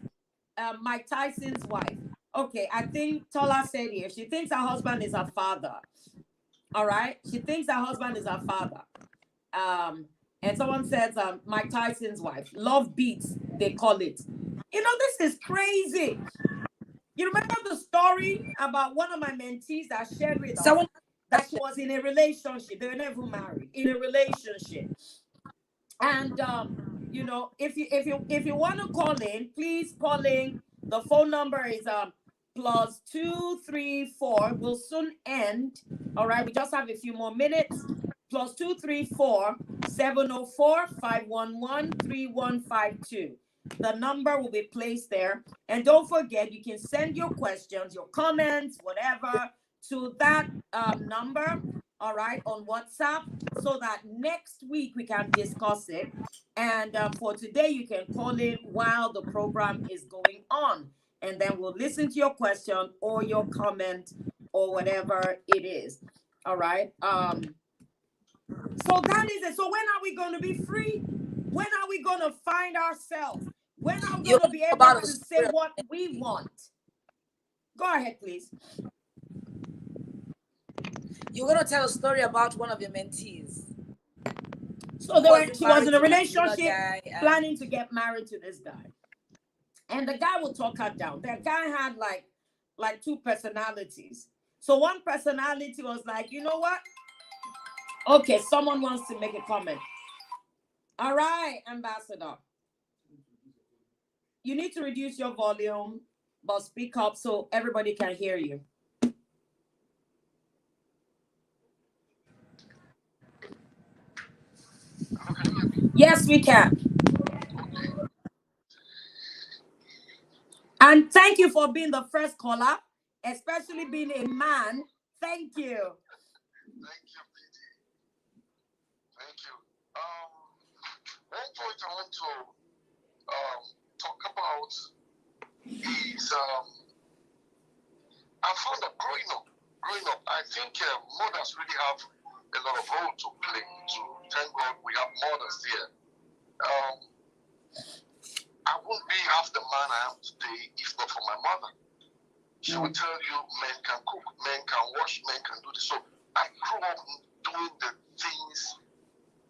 S1: Mike Tyson's wife. Okay, I think Tola said here, she thinks her husband is her father. All right, she thinks her husband is her father. And someone says, Mike Tyson's wife. Love beats, they call it. You know, this is crazy. You remember the story about one of my mentees that shared with us that she was in a relationship. They were never married, in a relationship. And you know, if you want to call in, please call in. The phone number is +234. We'll soon end. All right, we just have a few more minutes. +234 704 511 3152. The number will be placed there. And don't forget, you can send your questions, your comments, whatever, to that number, all right, on WhatsApp, so that next week we can discuss it. And for today, you can call in while the program is going on. And then we'll listen to your question or your comment or whatever it is. All right. So that is it. So when are we going to be free? When are we going to find ourselves? When are we going to be able to say what we want? Go ahead, please.
S2: You're going to tell a story about one of your mentees.
S1: So she was in a relationship, planning to get married to this guy. And the guy will talk her down. The guy had like two personalities. So one personality was like, you know what? Okay, someone wants to make a comment. All right, Ambassador. You need to reduce your volume, but speak up so everybody can hear you. Yes, we can. And thank you for being the first caller, especially being a man. Thank you.
S3: Thank you, PD. Thank you. One point I want to talk about is I found that growing up, I think mothers really have a lot of role to play. Thank God we have mothers here. I wouldn't be half the man I am today if not for my mother. She would tell you men can cook, men can wash, men can do this. So I grew up doing the things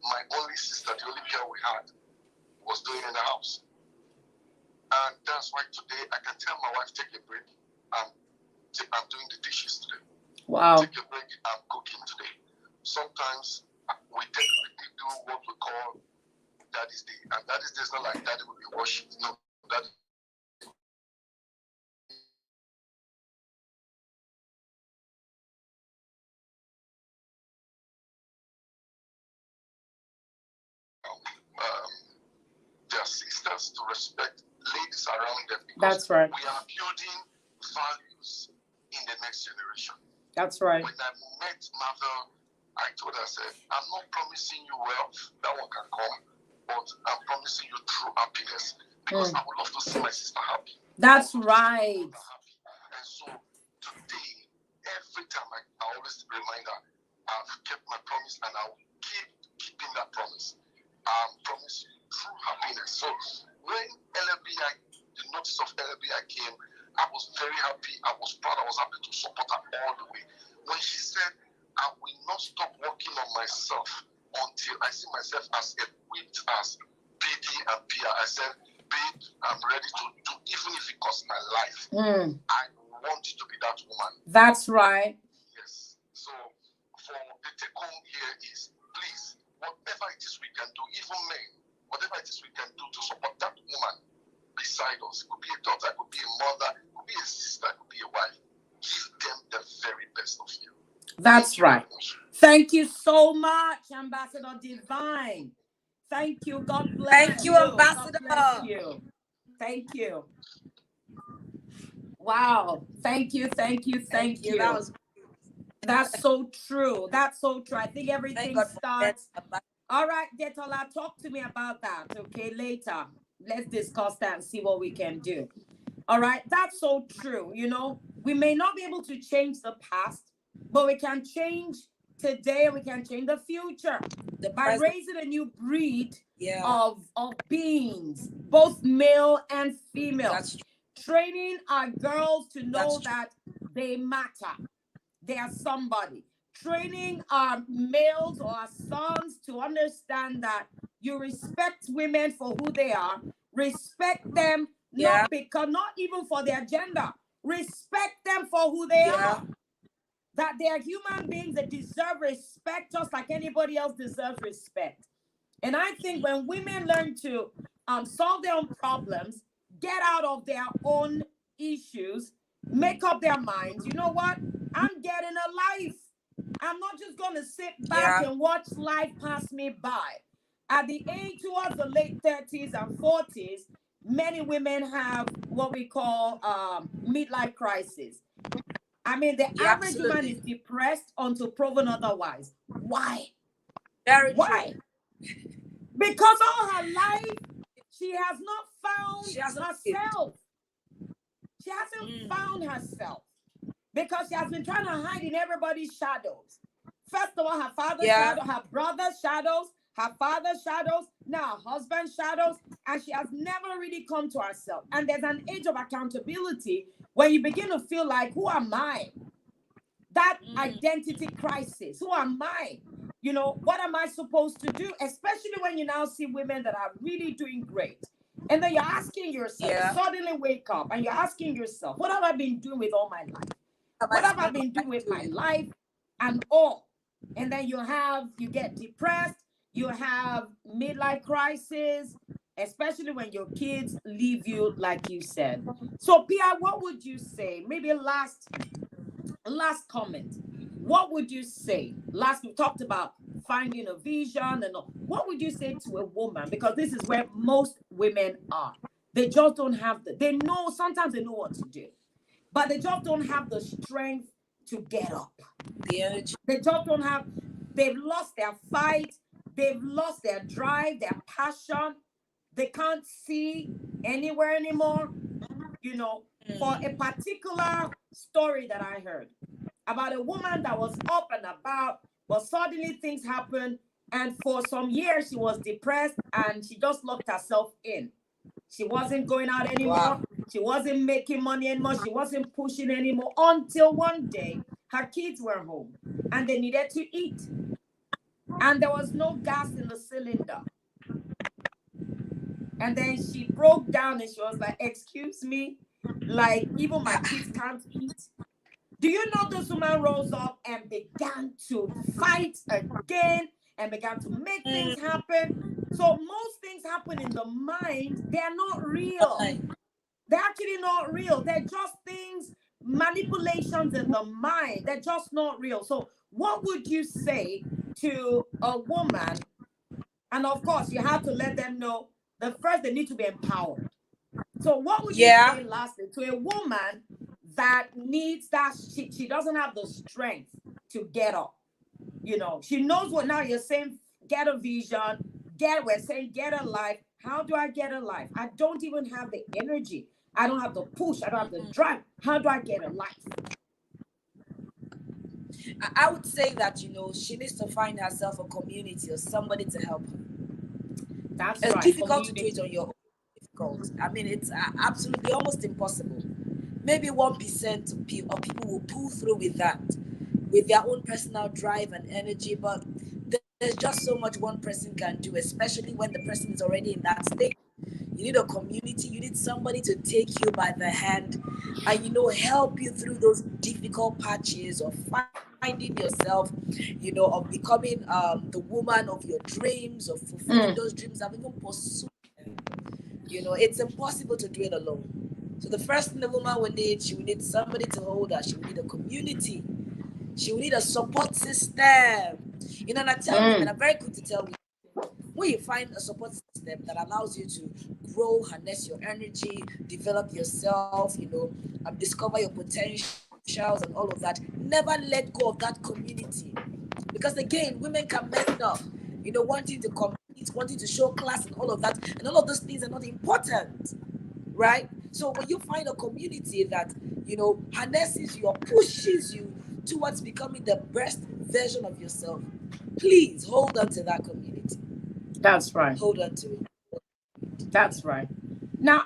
S3: my only sister, the only girl we had, was doing in the house. And that's why today I can tell my wife, take a break. I'm doing the dishes today.
S1: Wow.
S3: Take a break, I'm cooking today. Sometimes we do what we call Daddy's Day. And Daddy's Day is not like Daddy will be washing. No, Daddy. Their sisters to respect ladies around them.
S1: That's right.
S3: We are building values in the next generation.
S1: That's right.
S3: When I met Mother, I told her, I said, I'm not promising you wealth, that one can come, but I'm promising you true happiness because I would love to see my sister happy.
S1: That's right.
S3: And so today, every time I always remind her, I've kept my promise and I'll keep keeping that promise. I'm promising you true happiness. So when LBI, the notice of LBI came, I was very happy. I was proud. I was happy to support her all the way. When she said, I will not stop working on myself until I see myself as equipped as PD and PR. I said, babe, I'm ready to do, even if it costs my life. I want you to be that woman.
S1: That's right.
S3: Yes. So for the take home here is, please, whatever it is we can do, even men, whatever it is we can do to support that woman beside us. It could be a daughter, it could be a mother, it could be a sister, it could be a wife. Give them the very best of you.
S1: That's right. Thank you so much, Ambassador Divine. Thank you. God bless you.
S2: Thank you, Ambassador.
S1: God bless you. Thank you. Wow. Thank you. Thank you. Thank you.
S2: That was
S1: That's so true. That's so true. I think
S2: thank
S1: everything
S2: God for that.
S1: starts. All right, Detola, talk to me about that. Okay, later. Let's discuss that and see what we can do. All right, that's so true. You know, we may not be able to change the past, but we can change today and we can change the future
S2: The
S1: by
S2: present.
S1: raising a new breed
S2: Yeah,
S1: of beings, both male and female.
S2: that's
S1: Training our girls to know
S2: true.
S1: that they matter. They are somebody. Training our males or our sons to understand that you respect women for who they are. Respect them
S2: Yeah,
S1: not even for their gender. Respect them for who they
S2: yeah,
S1: are. That they are human beings that deserve respect just like anybody else deserves respect. And I think when women learn to solve their own problems, get out of their own issues, make up their minds, you know what? I'm getting a life. I'm not just going to sit back
S2: yeah,
S1: and watch life pass me by. At the age towards the late 30s and 40s, many women have what we call midlife crisis. I mean, the
S2: yeah,
S1: average woman is
S2: absolutely.
S1: depressed until proven otherwise. Why?
S2: Very true.
S1: Why? Because all her life, she has not found
S2: She hasn't lived.
S1: herself. She hasn't found herself because she has been trying to hide in everybody's shadows. First of all, her father's
S2: Yeah,
S1: shadow, her brother's shadows, her father's shadows, now her husband's shadows, and she has never really come to herself. And there's an age of accountability when you begin to feel like, who am I? That identity crisis. Who am I? You know, what am I supposed to do? Especially when you now see women that are really doing great. And then you're asking yourself, you
S2: yeah.
S1: suddenly wake up and you're asking yourself, what have I been doing with all my life?
S2: Have I
S1: What have I
S2: spent my
S1: been doing
S2: life
S1: with my
S2: doing?
S1: life and all? And then you get depressed, you have midlife crisis, especially when your kids leave you, like you said. So, Pia, what would you say? Maybe last comment. What would you say? Last we talked about finding a vision and all. What would you say to a woman? Because this is where most women are. They just don't have they know, sometimes they know what to do, but they just don't have the strength to get up.
S2: The energy.
S1: They just don't have, they've lost their fight, they've lost their drive, their passion. They can't see anywhere anymore. You know, for a particular story that I heard about a woman that was up and about, but suddenly things happened. And for some years, she was depressed and she just locked herself in. She wasn't going out
S2: Wow.
S1: anymore. She wasn't making money anymore. She wasn't pushing anymore until one day her kids were home and they needed to eat. And there was no gas in the cylinder. And then she broke down and she was like, excuse me, like even my kids can't eat. Do you know this woman rose up and began to fight again and began to make things happen? So most things happen in the mind. They're not real. They're actually not real. They're just things, manipulations in the mind. They're just not real. So what would you say to a woman? And of course, you have to let them know that first they need to be empowered. So what would you say lastly to a woman that needs that, she doesn't have the strength to get up? You know, she knows what now you're saying, get a vision, we're saying get a life. How do I get a life? I don't even have the energy. I don't have the push. I don't have the drive. How do I get a life?
S2: I would say that, you know, she needs to find herself a community or somebody to help her.
S1: That's
S2: it's
S1: right.
S2: difficult to do it on your own. Difficult. I mean, it's absolutely almost impossible. Maybe 1% of people will pull through with that, with their own personal drive and energy. But there's just so much one person can do, especially when the person is already in that state. You need a community. You need somebody to take you by the hand and, you know, help you through those difficult patches of finding yourself, you know, of becoming the woman of your dreams, of fulfilling those dreams, and even pursuing them. You know, it's impossible to do it alone. So the first thing the woman will need, she will need somebody to hold her. She will need a community. She will need a support system. You know, and I tell women, I'm very quick to tell you, when you find a support system system that allows you to grow, harness your energy, develop yourself, discover your potentials and all of that. Never let go of that community. Because again, women can mess up, wanting to compete, wanting to show class and all of that. And all of those things are not important, right? So when you find a community that, harnesses you or pushes you towards becoming the best version of yourself, please hold on to that community.
S1: That's right.
S2: Hold on to it.
S1: That's right. Now,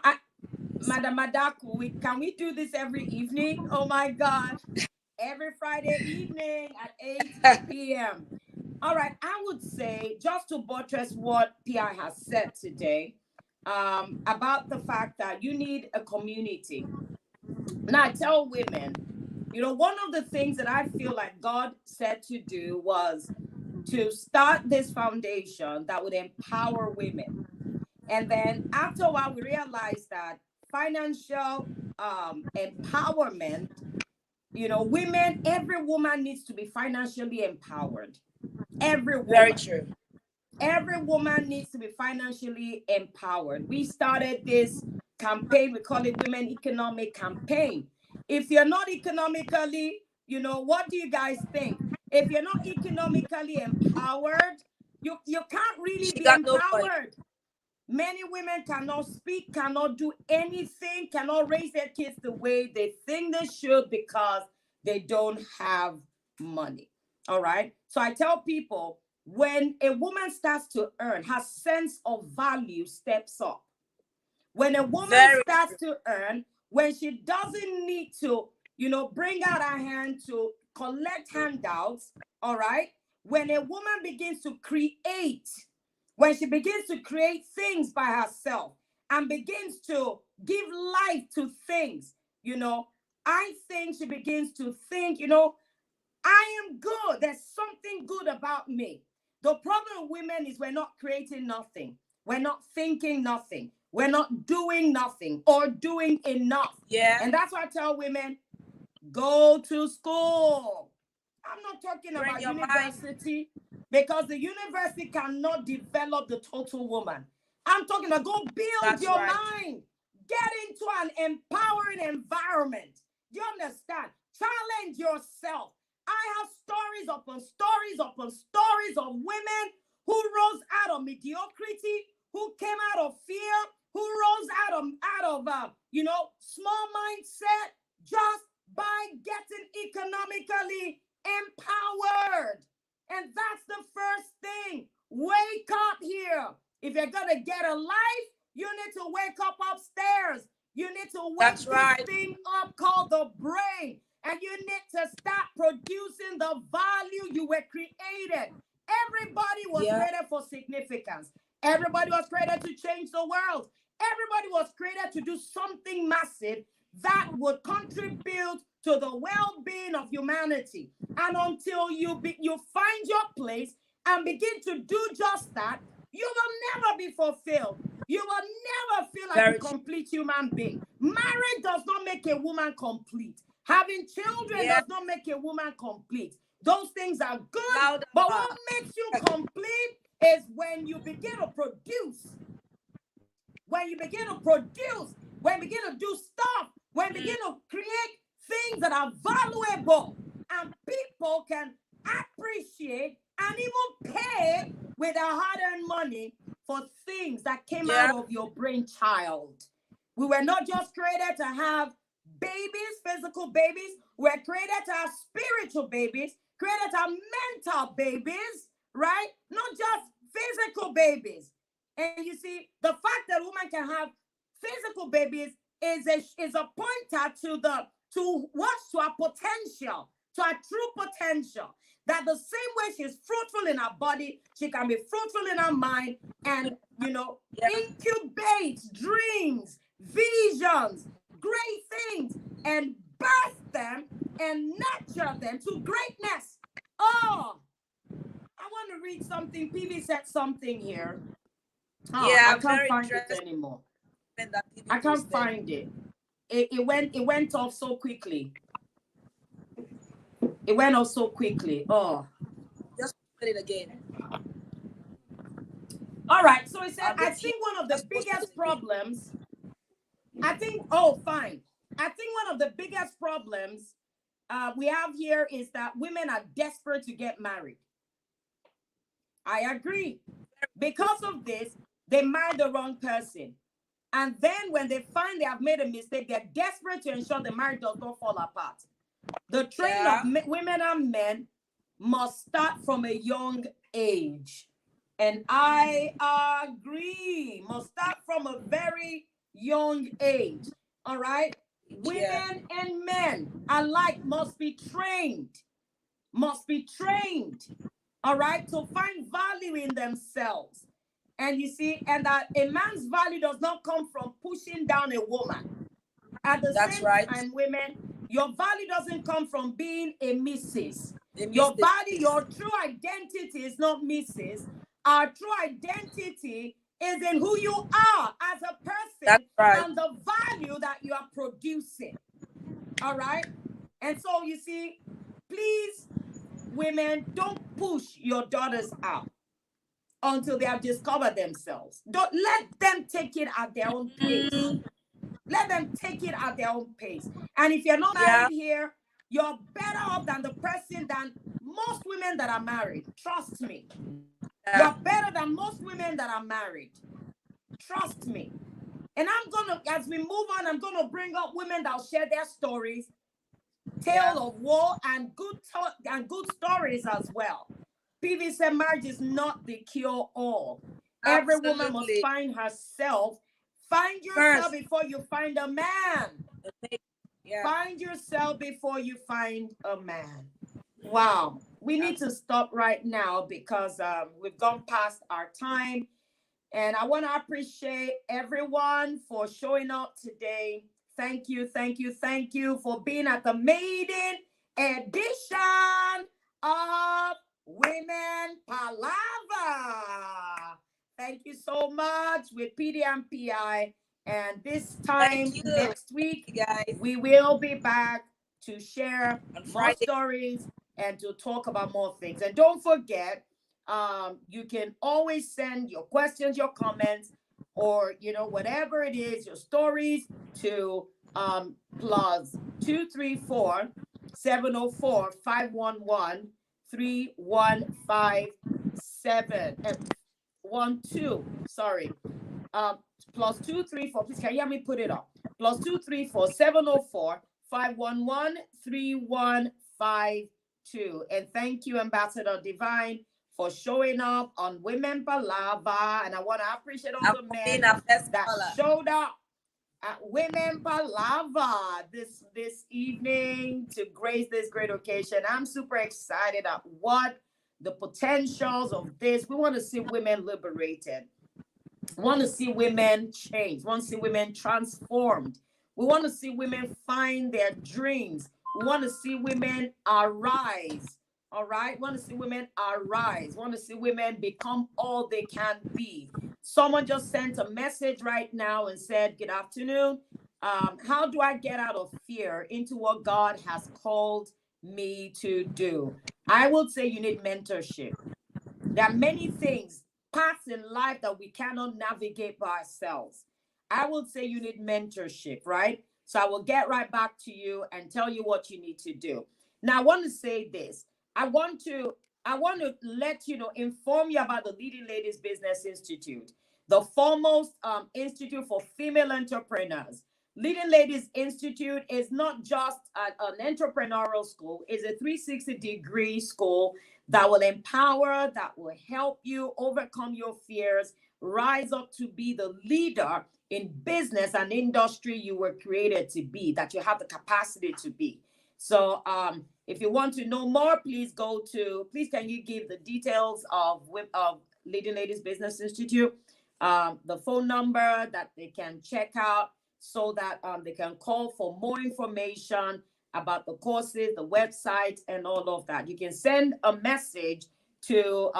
S1: Madam Madaku, can we do this every evening? Oh my God. Every Friday evening at 8 p.m. All right. I would say, just to buttress what Pia has said today, about the fact that you need a community. Now, I tell women, one of the things that I feel like God said to do was to start this foundation that would empower women. And then after a while, we realized that financial empowerment, women, every woman needs to be financially empowered. Every
S2: Very
S1: woman.
S2: true.
S1: Every woman needs to be financially empowered. We started this campaign, we call it Women Economic Campaign. If you're not economically, what do you guys think? If you're not economically empowered, you can't really
S2: She
S1: be
S2: got no point.
S1: empowered. Many women cannot speak, cannot do anything, cannot raise their kids the way they think they should because they don't have money. All right. So I tell people, when a woman starts to earn, her sense of value steps up. When a woman
S2: Very
S1: starts
S2: true.
S1: to earn, when she doesn't need to, bring out her hand to collect handouts, all right? When a woman begins to create, when she begins to create things by herself and begins to give life to things, I think she begins to think, I am good. There's something good about me. The problem with women is we're not creating nothing. We're not thinking nothing. We're not doing nothing or doing enough.
S2: Yeah.
S1: And that's why I tell women, go to school. I'm not talking
S2: Bring
S1: about
S2: your
S1: university because the university cannot develop the total woman. I'm talking about go build
S2: That's
S1: your
S2: right.
S1: mind. Get into an empowering environment. Do you understand? Challenge yourself. I have stories upon stories upon stories of women who rose out of mediocrity, who came out of fear, who rose out of small mindset just by getting economically empowered. And that's the first thing. Wake up here. If you're gonna get a life, you need to wake up upstairs. You need to wake this thing up called the brain. And you need to start producing the value you were created. Everybody was created for significance. Everybody was created to change the world. Everybody was created to do something massive that would contribute to the well-being of humanity. And until you find your place and begin to do just that, you will never be fulfilled. You will never feel like a complete human being. Marriage does not make a woman complete. Having children does not make a woman complete. Those things are good, but what makes you complete is when you begin to produce. When you begin to produce, when you begin to do stuff, when you begin to create things that are valuable and people can appreciate and even pay with their hard-earned money for things that came out of your brainchild. We were not just created to have babies, physical babies. We're created to have spiritual babies, created to have mental babies, right? Not just physical babies. And you see, the fact that a woman can have physical babies is a pointer to our potential, to our true potential. That the same way she's fruitful in her body, she can be fruitful in her mind and, incubate dreams, visions, great things, and birth them and nurture them to greatness. Oh, I want to read something. PV said something here. I can't find it anymore. I can't find it. It went off so quickly. It went off so quickly. Oh.
S2: Just put it again.
S1: All right. So it said,
S2: And
S1: I
S2: the kid
S1: think one of the
S2: was supposed
S1: biggest
S2: to be.
S1: problems, I think, oh, fine. I think one of the biggest problems we have here is that women are desperate to get married. I agree. Because of this, they marry the wrong person. And then when they find they have made a mistake, they're desperate to ensure the marriage does not fall apart. The training of
S2: Yeah.
S1: women and men must start from a young age. And I agree, must start from a very young age. All right.
S2: Yeah.
S1: Women and men alike must be trained, must be trained, all right, to find value in themselves. And you see, and that a man's value does not come from pushing down a woman. At the
S2: That's
S1: same
S2: right.
S1: time, women, your value doesn't come from being a Mrs.
S2: They missed
S1: Your
S2: it.
S1: value, your true identity is not Mrs. Our true identity is in who you are as a
S2: That's
S1: person
S2: right.
S1: and the value that you are producing. All right. And so you see, please, women, don't push your daughters out until they have discovered themselves. Don't let them take it at their own pace. Let them take it at their own pace. And if you're not
S2: Yeah.
S1: married here, you're better off than the person than most women that are married. Trust me.
S2: Yeah.
S1: You're better than most women that are married. Trust me. And I'm gonna, as we move on, I'm gonna bring up women that'll share their stories,
S2: Yeah.
S1: tale of woe and good stories as well. PV said marriage is not the cure all. Every woman must
S2: Absolutely.
S1: find herself. Find yourself
S2: First.
S1: before you find a man.
S2: Yeah.
S1: Find yourself before you find a man. Wow. We need to stop right now because we've gone past our time. And I want to appreciate everyone for showing up today. Thank you, thank you, thank you for being at the maiden edition of Women Palaver. Thank you so much with PD and PI. And this time
S2: Thank you.
S1: next week,
S2: You guys.
S1: we will be back to share
S2: On
S1: more
S2: Friday.
S1: stories and to talk about more things. And don't forget, you can always send your questions, your comments, or whatever it is, your stories to plus 234 704 511 3157 12. Sorry. Plus 234. Please, can you hear me put it up? Plus 234 704 511 3152. And thank you, Ambassador Divine, for showing up on Women Palaver. And I want to appreciate all
S2: And
S1: the
S2: for being
S1: men
S2: our first
S1: that
S2: caller.
S1: showed up at Women Palaver this evening to grace this great occasion. I'm super excited at what the potentials of this. We want to see women liberated. We want to see women change. We want to see women transformed. We want to see women find their dreams. We want to see women arise. All right. We want to see women arise. We want to see women become all they can be. Someone just sent a message right now and said, "Good afternoon. How do I get out of fear into what God has called me to do?" I would say you need mentorship. There are many things, paths in life that we cannot navigate by ourselves. I would say you need mentorship, right? So I will get right back to you and tell you what you need to do. Now I want to say this. I want to let you know, inform you about the Leading Ladies Business Institute, the foremost institute for female entrepreneurs. Leading Ladies Institute is not just an entrepreneurial school, it's a 360-degree school that will empower, that will help you overcome your fears, rise up to be the leader in business and industry you were created to be, that you have the capacity to be. So if you want to know more, please can you give the details of Leading Ladies Business Institute, the phone number that they can check out so that they can call for more information about the courses, the website, and all of that. You can send a message to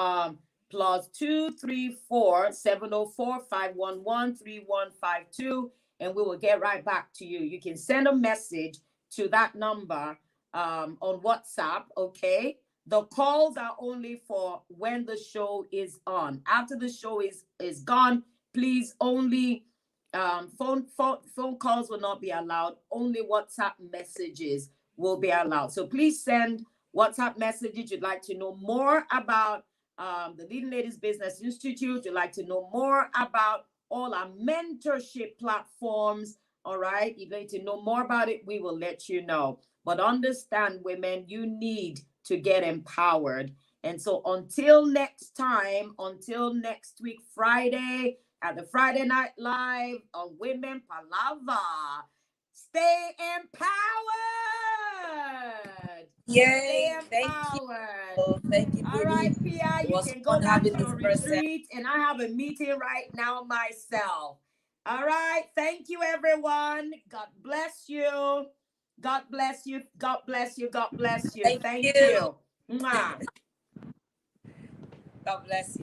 S1: plus 234 704 511 3152, and we will get right back to you. You can send a message to that number on WhatsApp, okay? The calls are only for when the show is on. After the show is gone, please only phone calls will not be allowed. Only WhatsApp messages will be allowed. So please send WhatsApp messages. You'd like to know more about the Leading Ladies Business Institute. You'd like to know more about all our mentorship platforms. All right. You'd like to know more about it. We will let you know. But understand, women, you need to get empowered. And so until next time, until next week, Friday, at the Friday Night Live on Women Palaver, stay empowered.
S2: Yay!
S1: Stay
S2: Thank you.
S1: empowered.
S2: Thank you,
S1: All right,
S2: Booty.
S1: Pia,
S2: It
S1: you
S2: was
S1: can go
S2: fun
S1: back
S2: having
S1: to
S2: this
S1: your
S2: person.
S1: retreat, and I have a meeting right now myself. All right, thank you, everyone. God bless you. God bless you. God bless you. God bless you. Thank you. Mwah.
S2: God bless you.